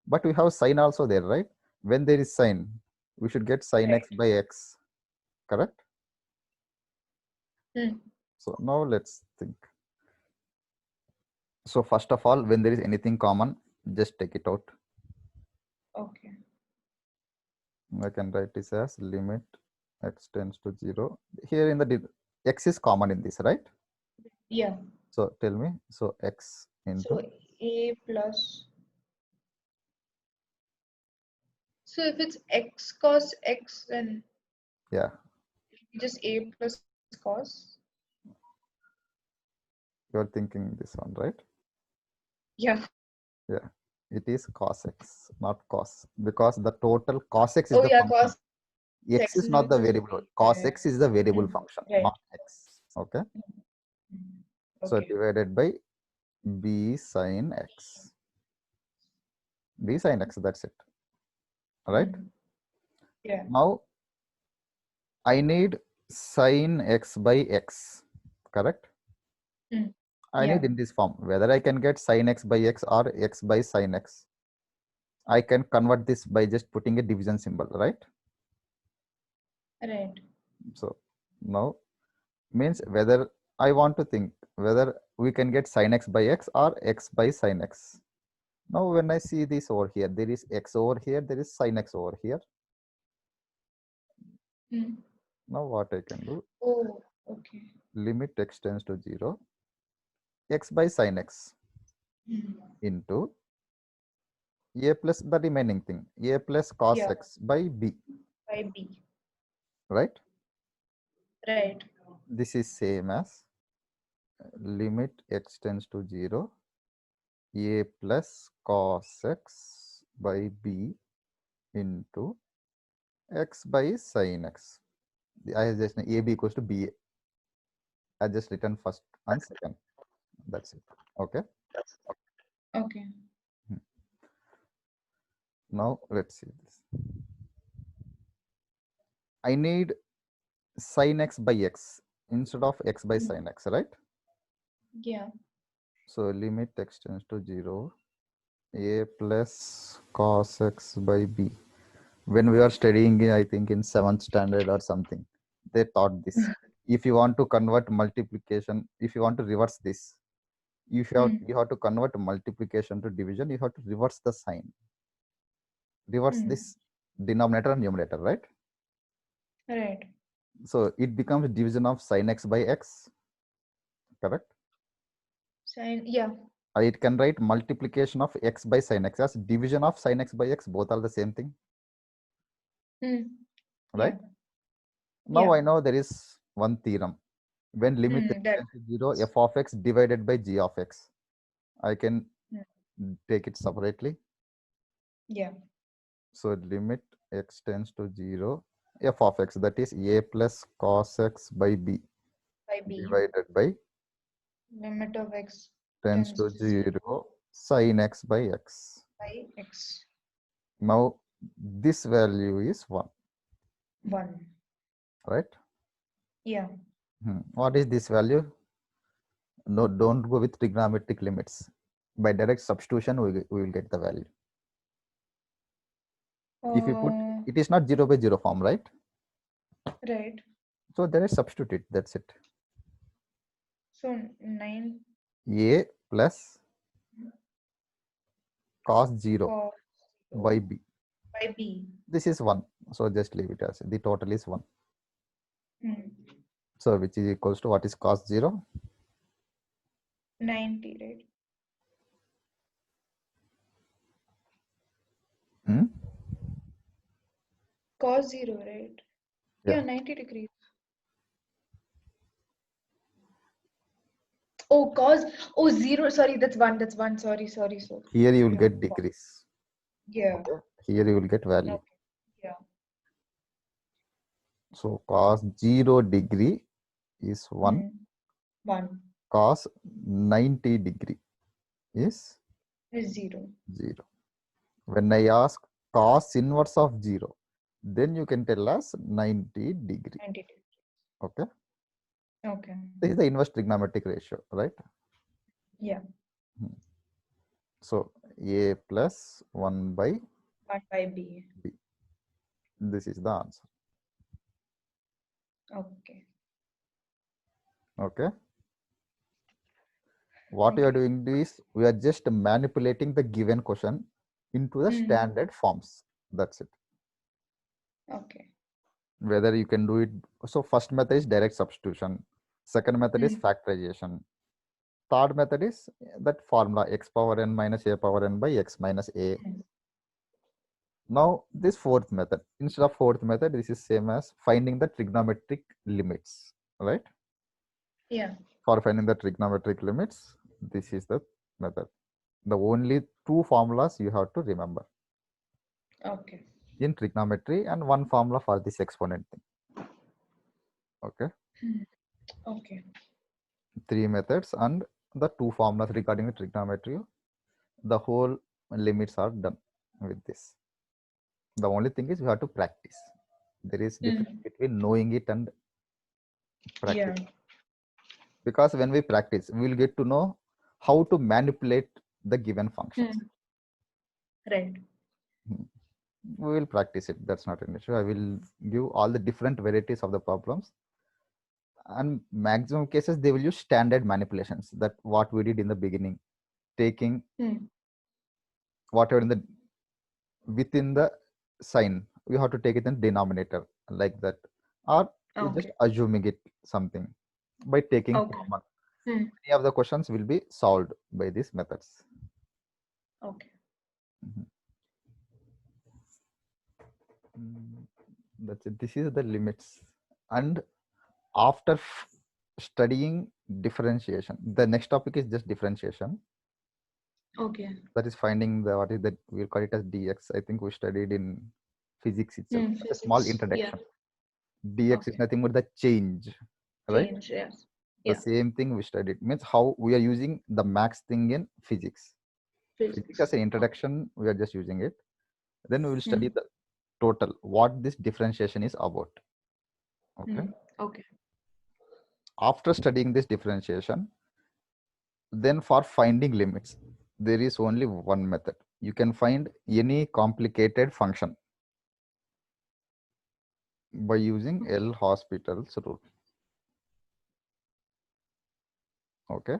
But we have sine also there, right? When there is sine, we should get sin x Right. by x, correct? Hmm. So now let's think. So first of all, when there is anything common, just take it out. Okay. I can write this as limit x tends to 0. Here in the x is common in this, right? Yeah. So tell me, so x into, So A plus. So if it's x cos x, then yeah, just A plus cos. you're thinking this one, right? Yeah. Yeah, it is cos x, not cos, because the total cos x is Oh the yeah, function. cos X x is is not the also variable. okay. Cos Yeah. x is the variable Mm, function, right. not x. Okay. Mm. So Okay. divided by b sin x. B sin x, that's it. Right? Mm. Yeah. Now I need sin x by x. Correct? Mm. I Yeah. need in this form. Whether I can get sin x by x or x by sin x, I can convert this by just putting a division symbol, right? Right. So now means whether I want to think whether we can get sin x by x or x by sin x. Now when I see this over here, there is x over here, there is sin x over here. Mm. Now what I can do, Oh, okay. limit x tends to 0, x by sin x Mm. into a plus the remaining thing, a plus cos Yeah. x by b, By B. right? Right. This is same as limit x tends to 0, a plus cos x by b into x by sin x. I have just ab equals to b. I just written first and second. That's it. Okay. Okay. Now let's see this. I need sin x by x instead of x by Mm. sin x, right? Yeah. So limit x tends to 0, a plus cos x by b. When we are studying, I think in 7th standard or something, they taught this. If you want to convert multiplication, if you want to reverse this, if Mm. you have to convert multiplication to division, you have to reverse the sign. Reverse Mm. this denominator and numerator, right? Right. So it becomes division of sin x by x, correct? Sin. Yeah. It can write multiplication of x by sin x as division of sin x by x. Both are the same thing, Mm. right? Yeah. Now Yeah. I know there is one theorem. When limit x That. tends to 0, f of x divided by g of x. I can Mm. take it separately. Yeah. So limit x tends to 0, f of x, that is a plus cos x by b By B. divided by Limit of x tends tends to to 0 0 sin x by x. by x. Now this value is 1, 1. right? Yeah. What is this value? No, don't go with trigonometric limits. By direct substitution, we will get the value. If you put, it is not 0 by 0 form, right? Right. So there is substitute it, that's it. So 9. A plus cos 0 cos by B. by B. This is 1. So just leave it as the total is 1. Hmm. So which is equals to what is cos 0? 90, right? Hmm? Cos 0, right? Yeah. Yeah, 90 degrees. Oh, cos. Oh, 0. Sorry, that's 1. That's 1. Sorry. Here you will Yeah. get degrees. Yeah. Okay. Here you will get value. Okay. Yeah. So cos 0 degree is 1. 1 Cos 90 degree is is 0. 0. When I ask cos inverse of 0, then you can tell us 90 degree. 90 degrees. Okay. Okay. This is the inverse trigonometric ratio, right? Yeah. So A plus 1 by 1 by B. B. This is the answer. Okay. Okay. What we are doing is we are just manipulating the given question into the standard forms. That's it. Okay. Whether you can do it. So first method is direct substitution. Second method is factorization. Third method is that formula x power n minus a power n by x minus a. Now this fourth method, instead of fourth method, this is same as finding the trigonometric limits, right? Yeah. For finding the trigonometric limits, this is the method. The only two formulas you have to remember Okay. in trigonometry and one formula for this exponent thing. Okay. Okay. Three methods and the two formulas regarding the trigonometry. The whole limits are done with this. The only thing is you have to practice. There is difference between knowing it and practice. Yeah. Because when we practice, we will get to know how to manipulate the given functions. Right. We will practice it. That's not an issue. I will give all the different varieties of the problems. And maximum cases, they will use standard manipulations. That what we did in the beginning, taking whatever in the within the sign, we have to take it in denominator like that, or you just assuming it something by taking common. Many of the questions will be solved by these methods. Okay. That's it. This is the limits. And after studying differentiation, the next topic is just differentiation. Okay. That is finding the what is that we'll call it as dx. I think we studied in physics itself. A small introduction. Dx is nothing but the change, right? Change, yes. The same thing we studied means how we are using the max thing in physics. Physics as an introduction, we are just using it. Then we will study the total, what this differentiation is about. Okay. Okay. After studying this differentiation, then for finding limits, there is only one method. You can find any complicated function by using L'Hospital's rule. Okay.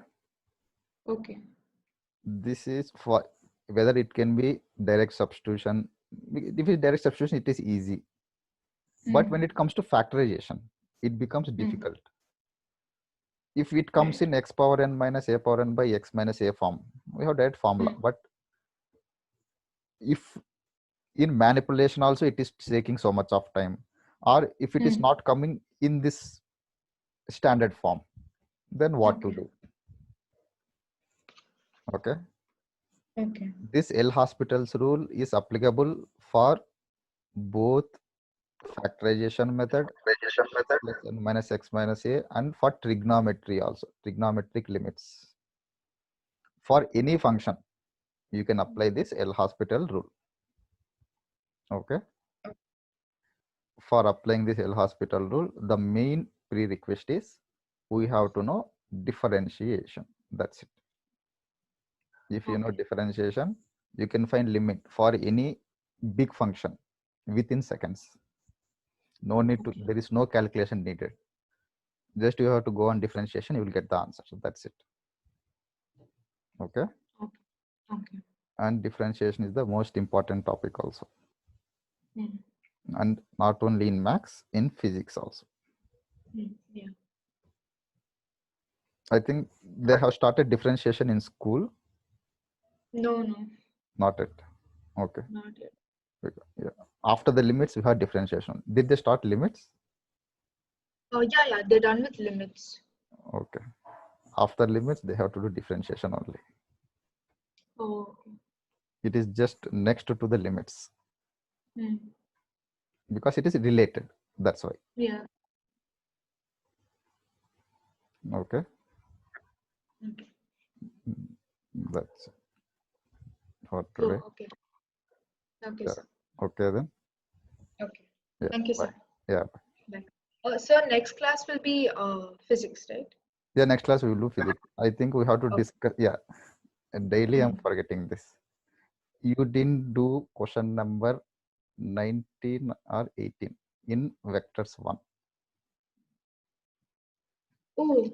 Okay. This is for whether it can be direct substitution. If it's direct substitution, it is easy. But when it comes to factorization, it becomes difficult. If it comes in x power n minus a power n by x minus a form, we have direct formula. But if in manipulation also it is taking so much of time, or if it is not coming in this standard form, then what to do? Okay. Okay. This L'Hospital's rule is applicable for both factorization method plus n minus x minus a and for trigonometry also, trigonometric limits. For any function, you can apply this L'Hospital rule. Okay. For applying this L'Hospital rule, the main prerequisite is we have to know differentiation. That's it. If you know differentiation, you can find limit for any big function within seconds. No need to, there is no calculation needed. Just you have to go on differentiation, you will get the answer. So that's it. Okay. Okay. And differentiation is the most important topic also. Mm. And not only in maths, in physics also. Yeah. I think they have started differentiation in school. No, Not yet. Okay. not yet. Yeah. After the limits, we have differentiation. Did they start limits? Oh, yeah, they're done with limits. Okay. After limits, they have to do differentiation only. Oh, okay. It is just next to the limits Mm. because it is related. That's why. Yeah. Okay. Okay. That's it for Oh, today. okay. Okay, Yeah. sir. Okay then. Okay. Yeah. Thank you, Bye. sir. Yeah. Bye. So next class will be physics, right? Yeah. Next class we will do physics. I think we have to Okay. discuss. Yeah. And daily I'm Mm. forgetting this. You didn't do question number 19 or 18 in vectors 1. Oh,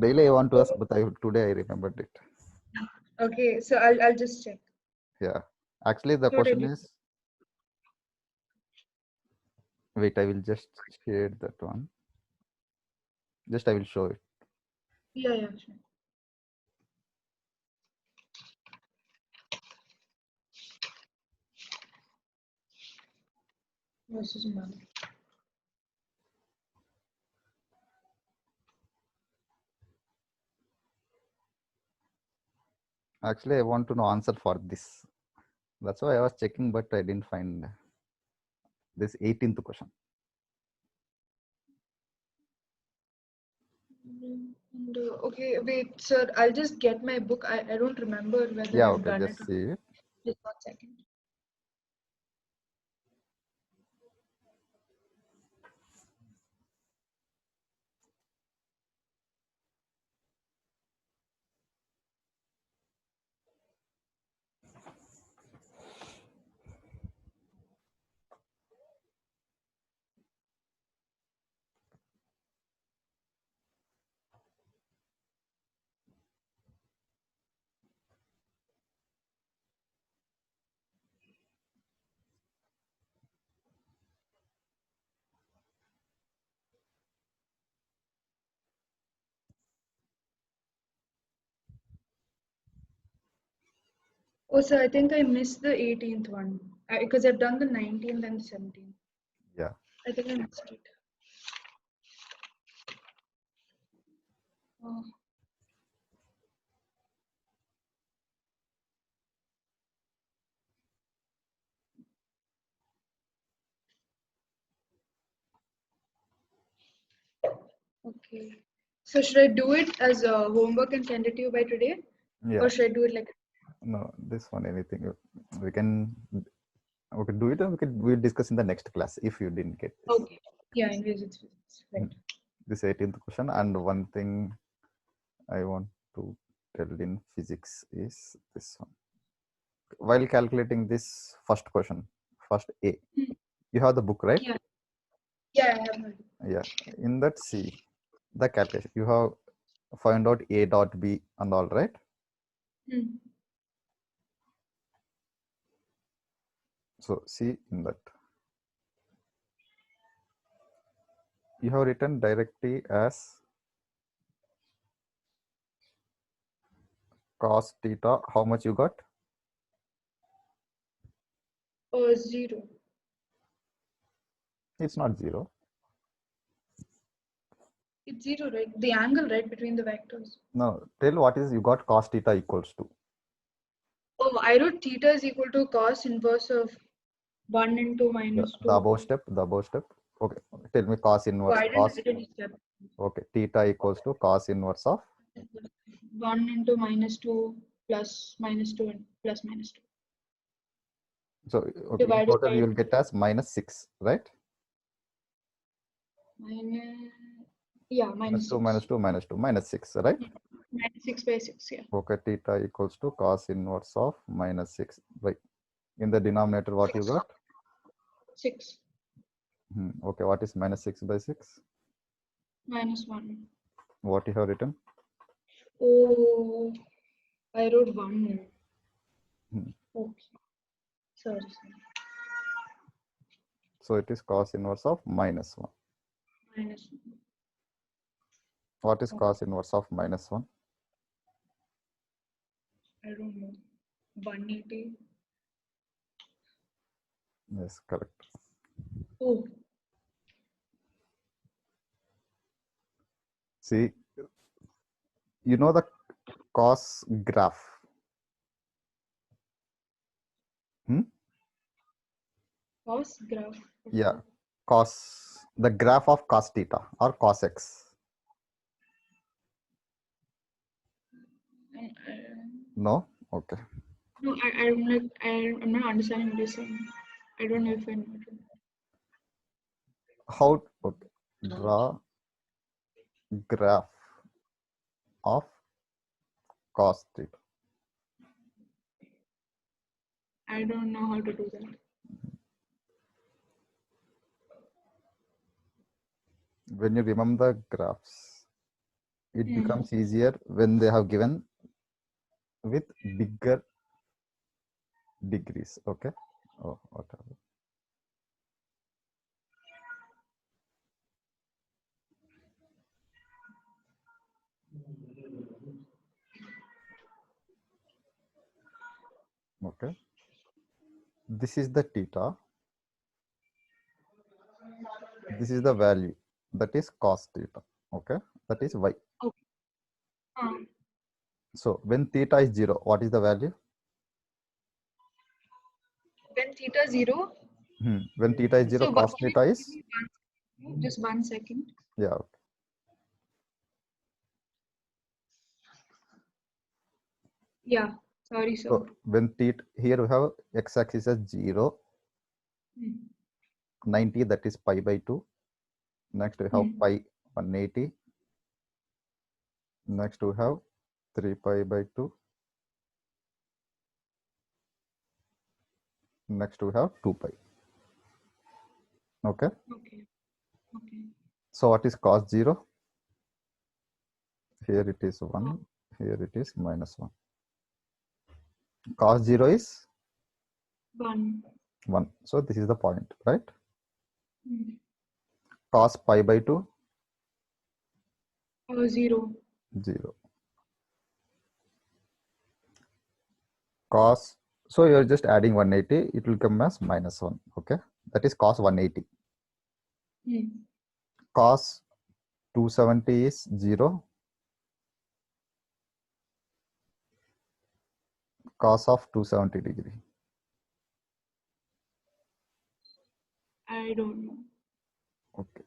Daily I want to ask, but today I remembered it. okay. So I'll just check. Yeah. Actually, the So question did you? is. Wait, I will just share that one. Just I will show it. Yeah, sure. Versus none. Actually, I want to know answer for this. That's why I was checking, but I didn't find this 18th question. And, okay, wait, sir. I'll just get my book. I don't remember whether Yeah, I've okay, done it. just see it. Just 1 second. Oh, sir, I think I missed the 18th one because I've done the 19th and 17th. Yeah. I think I missed it. Oh. Okay. So should I do it as a homework and send it to you by today? Yeah. Or should I do it like... No, this one, anything. We can do it, or we'll discuss in the next class if you didn't get this. Okay. Yeah, anyways, it's physics. Right. This 18th question. And one thing I want to tell in physics is this one. While calculating this first question, first A, you have the book, right? Yeah. Yeah, I have heard. Yeah. In that C, the calculation, you have find out A dot B and all, right? Hmm. So see in that. You have written directly as cos theta. How much you got? 0. It's not 0. It's 0, right? The angle, right, between the vectors. No, tell what is you got cos theta equals to. Oh, I wrote theta is equal to cos inverse of 1 into minus 2. The above step, Okay, tell me cos Oh, inverse. I didn't write any step. Okay, theta equals to cos inverse of 1 into minus 2 plus minus 2 and plus minus 2. so okay, in Divided total by you will get as -6, right? minus 2 6. minus 2 minus 2 -6, right? Minus 6 by 6, yeah. Okay, theta equals to cos inverse of -6. Right. In the denominator, what you got? 6. Okay, what is -6 by 6? Minus 1. What you have written? Oh, I wrote 1. Hmm. Okay. Sorry. So it is cos inverse of minus 1. Minus 1. What is Okay. cos inverse of minus 1? I don't know. 180. Yes, correct. Oh, See, you know the cos graph. cos graph. Yeah, cos, the graph of cos theta or cos x. No? Okay. No, I'm like I'm not understanding what you're saying. I don't know if I know it. How, okay, draw graph of cos theta. I don't know how to do that. When you remember the graphs, it Hmm. becomes easier when they have given with bigger degrees. Okay. Oh, whatever. Okay. This is the theta. This is the value. That is cos theta. Okay. That is y. Okay. So when theta is 0, what is the value? When theta 0. When theta is 0, So cos can you theta give is, me just 1 second? yeah. Yeah. Sorry, sir. So when theta, here we have x-axis as 0, Hmm. 90, that is pi by 2. Next we have pi 180. Next we have 3 pi by 2. Next we have 2 pi. Okay. Okay. Okay. So what is cos 0? Here it is 1. Here it is minus 1. Cos 0 is 1. 1. So this is the point, right? Hmm. Cos pi by 2, 0. 0. Cos, so you're just adding 180, it will come as minus 1. Okay. That is cos 180. Hmm. Cos 270 is 0. Cos of 270 degree. I don't know. Okay.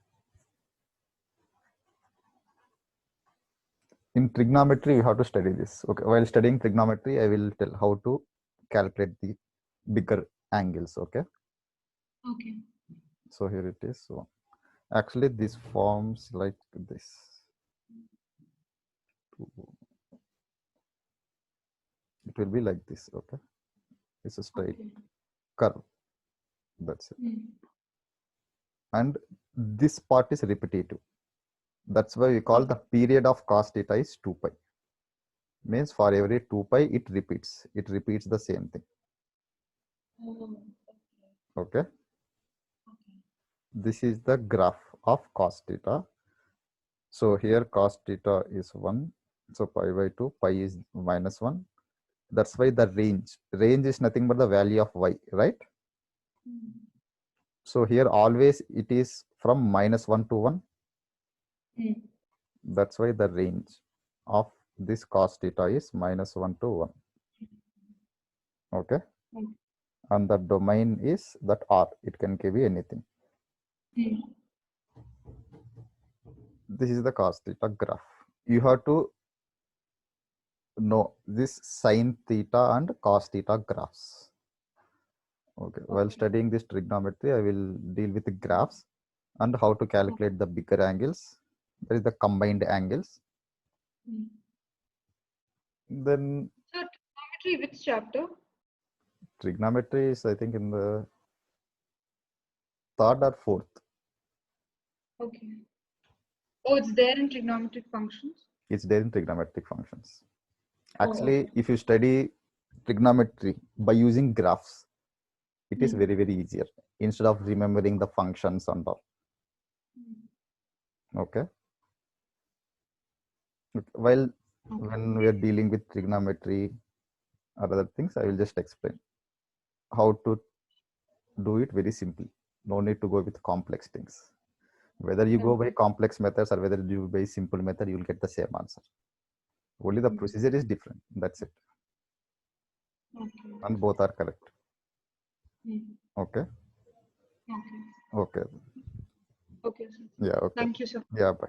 In trigonometry, you have to study this. Okay. While studying trigonometry, I will tell how to calculate the bigger angles. Okay. Okay. So here it is. So actually, this forms like this. It will be like this. Okay. It's a straight curve. That's it. Hmm. And this part is repetitive. That's why we call the period of cos theta is 2 pi. Means for every 2 pi, it repeats. It repeats the same thing. Oh, Okay. This is the graph of cos theta. So here cos theta is 1. So pi by 2, pi is minus 1. That's why the range. Range is nothing but the value of y, right? So here always it is from minus 1 to 1. That's why the range of this cos theta is minus 1 to 1. Okay. And the domain is that R. It can give you anything. This is the cos theta graph. You have to know this sin theta and cos theta graphs. Okay. While studying this trigonometry, I will deal with the graphs and how to calculate the bigger angles. That is the combined angles. Then So trigonometry, which chapter? trigonometry is, I think, in the 3rd or 4th. Okay. Oh, it's there in trigonometric functions? It's there in trigonometric functions. Actually, if you study trigonometry by using graphs, it is very, very easier instead of remembering the functions and all. Okay. While when we are dealing with trigonometry or other things, I will just explain how to do it very simply. No need to go with complex things. Whether you go by complex methods or whether you by simple method, you will get the same answer. Only the procedure is different. That's it. And both are correct. Okay. Okay. Okay. Okay, sir. Yeah. Okay. Thank you, sir. Yeah. Bye.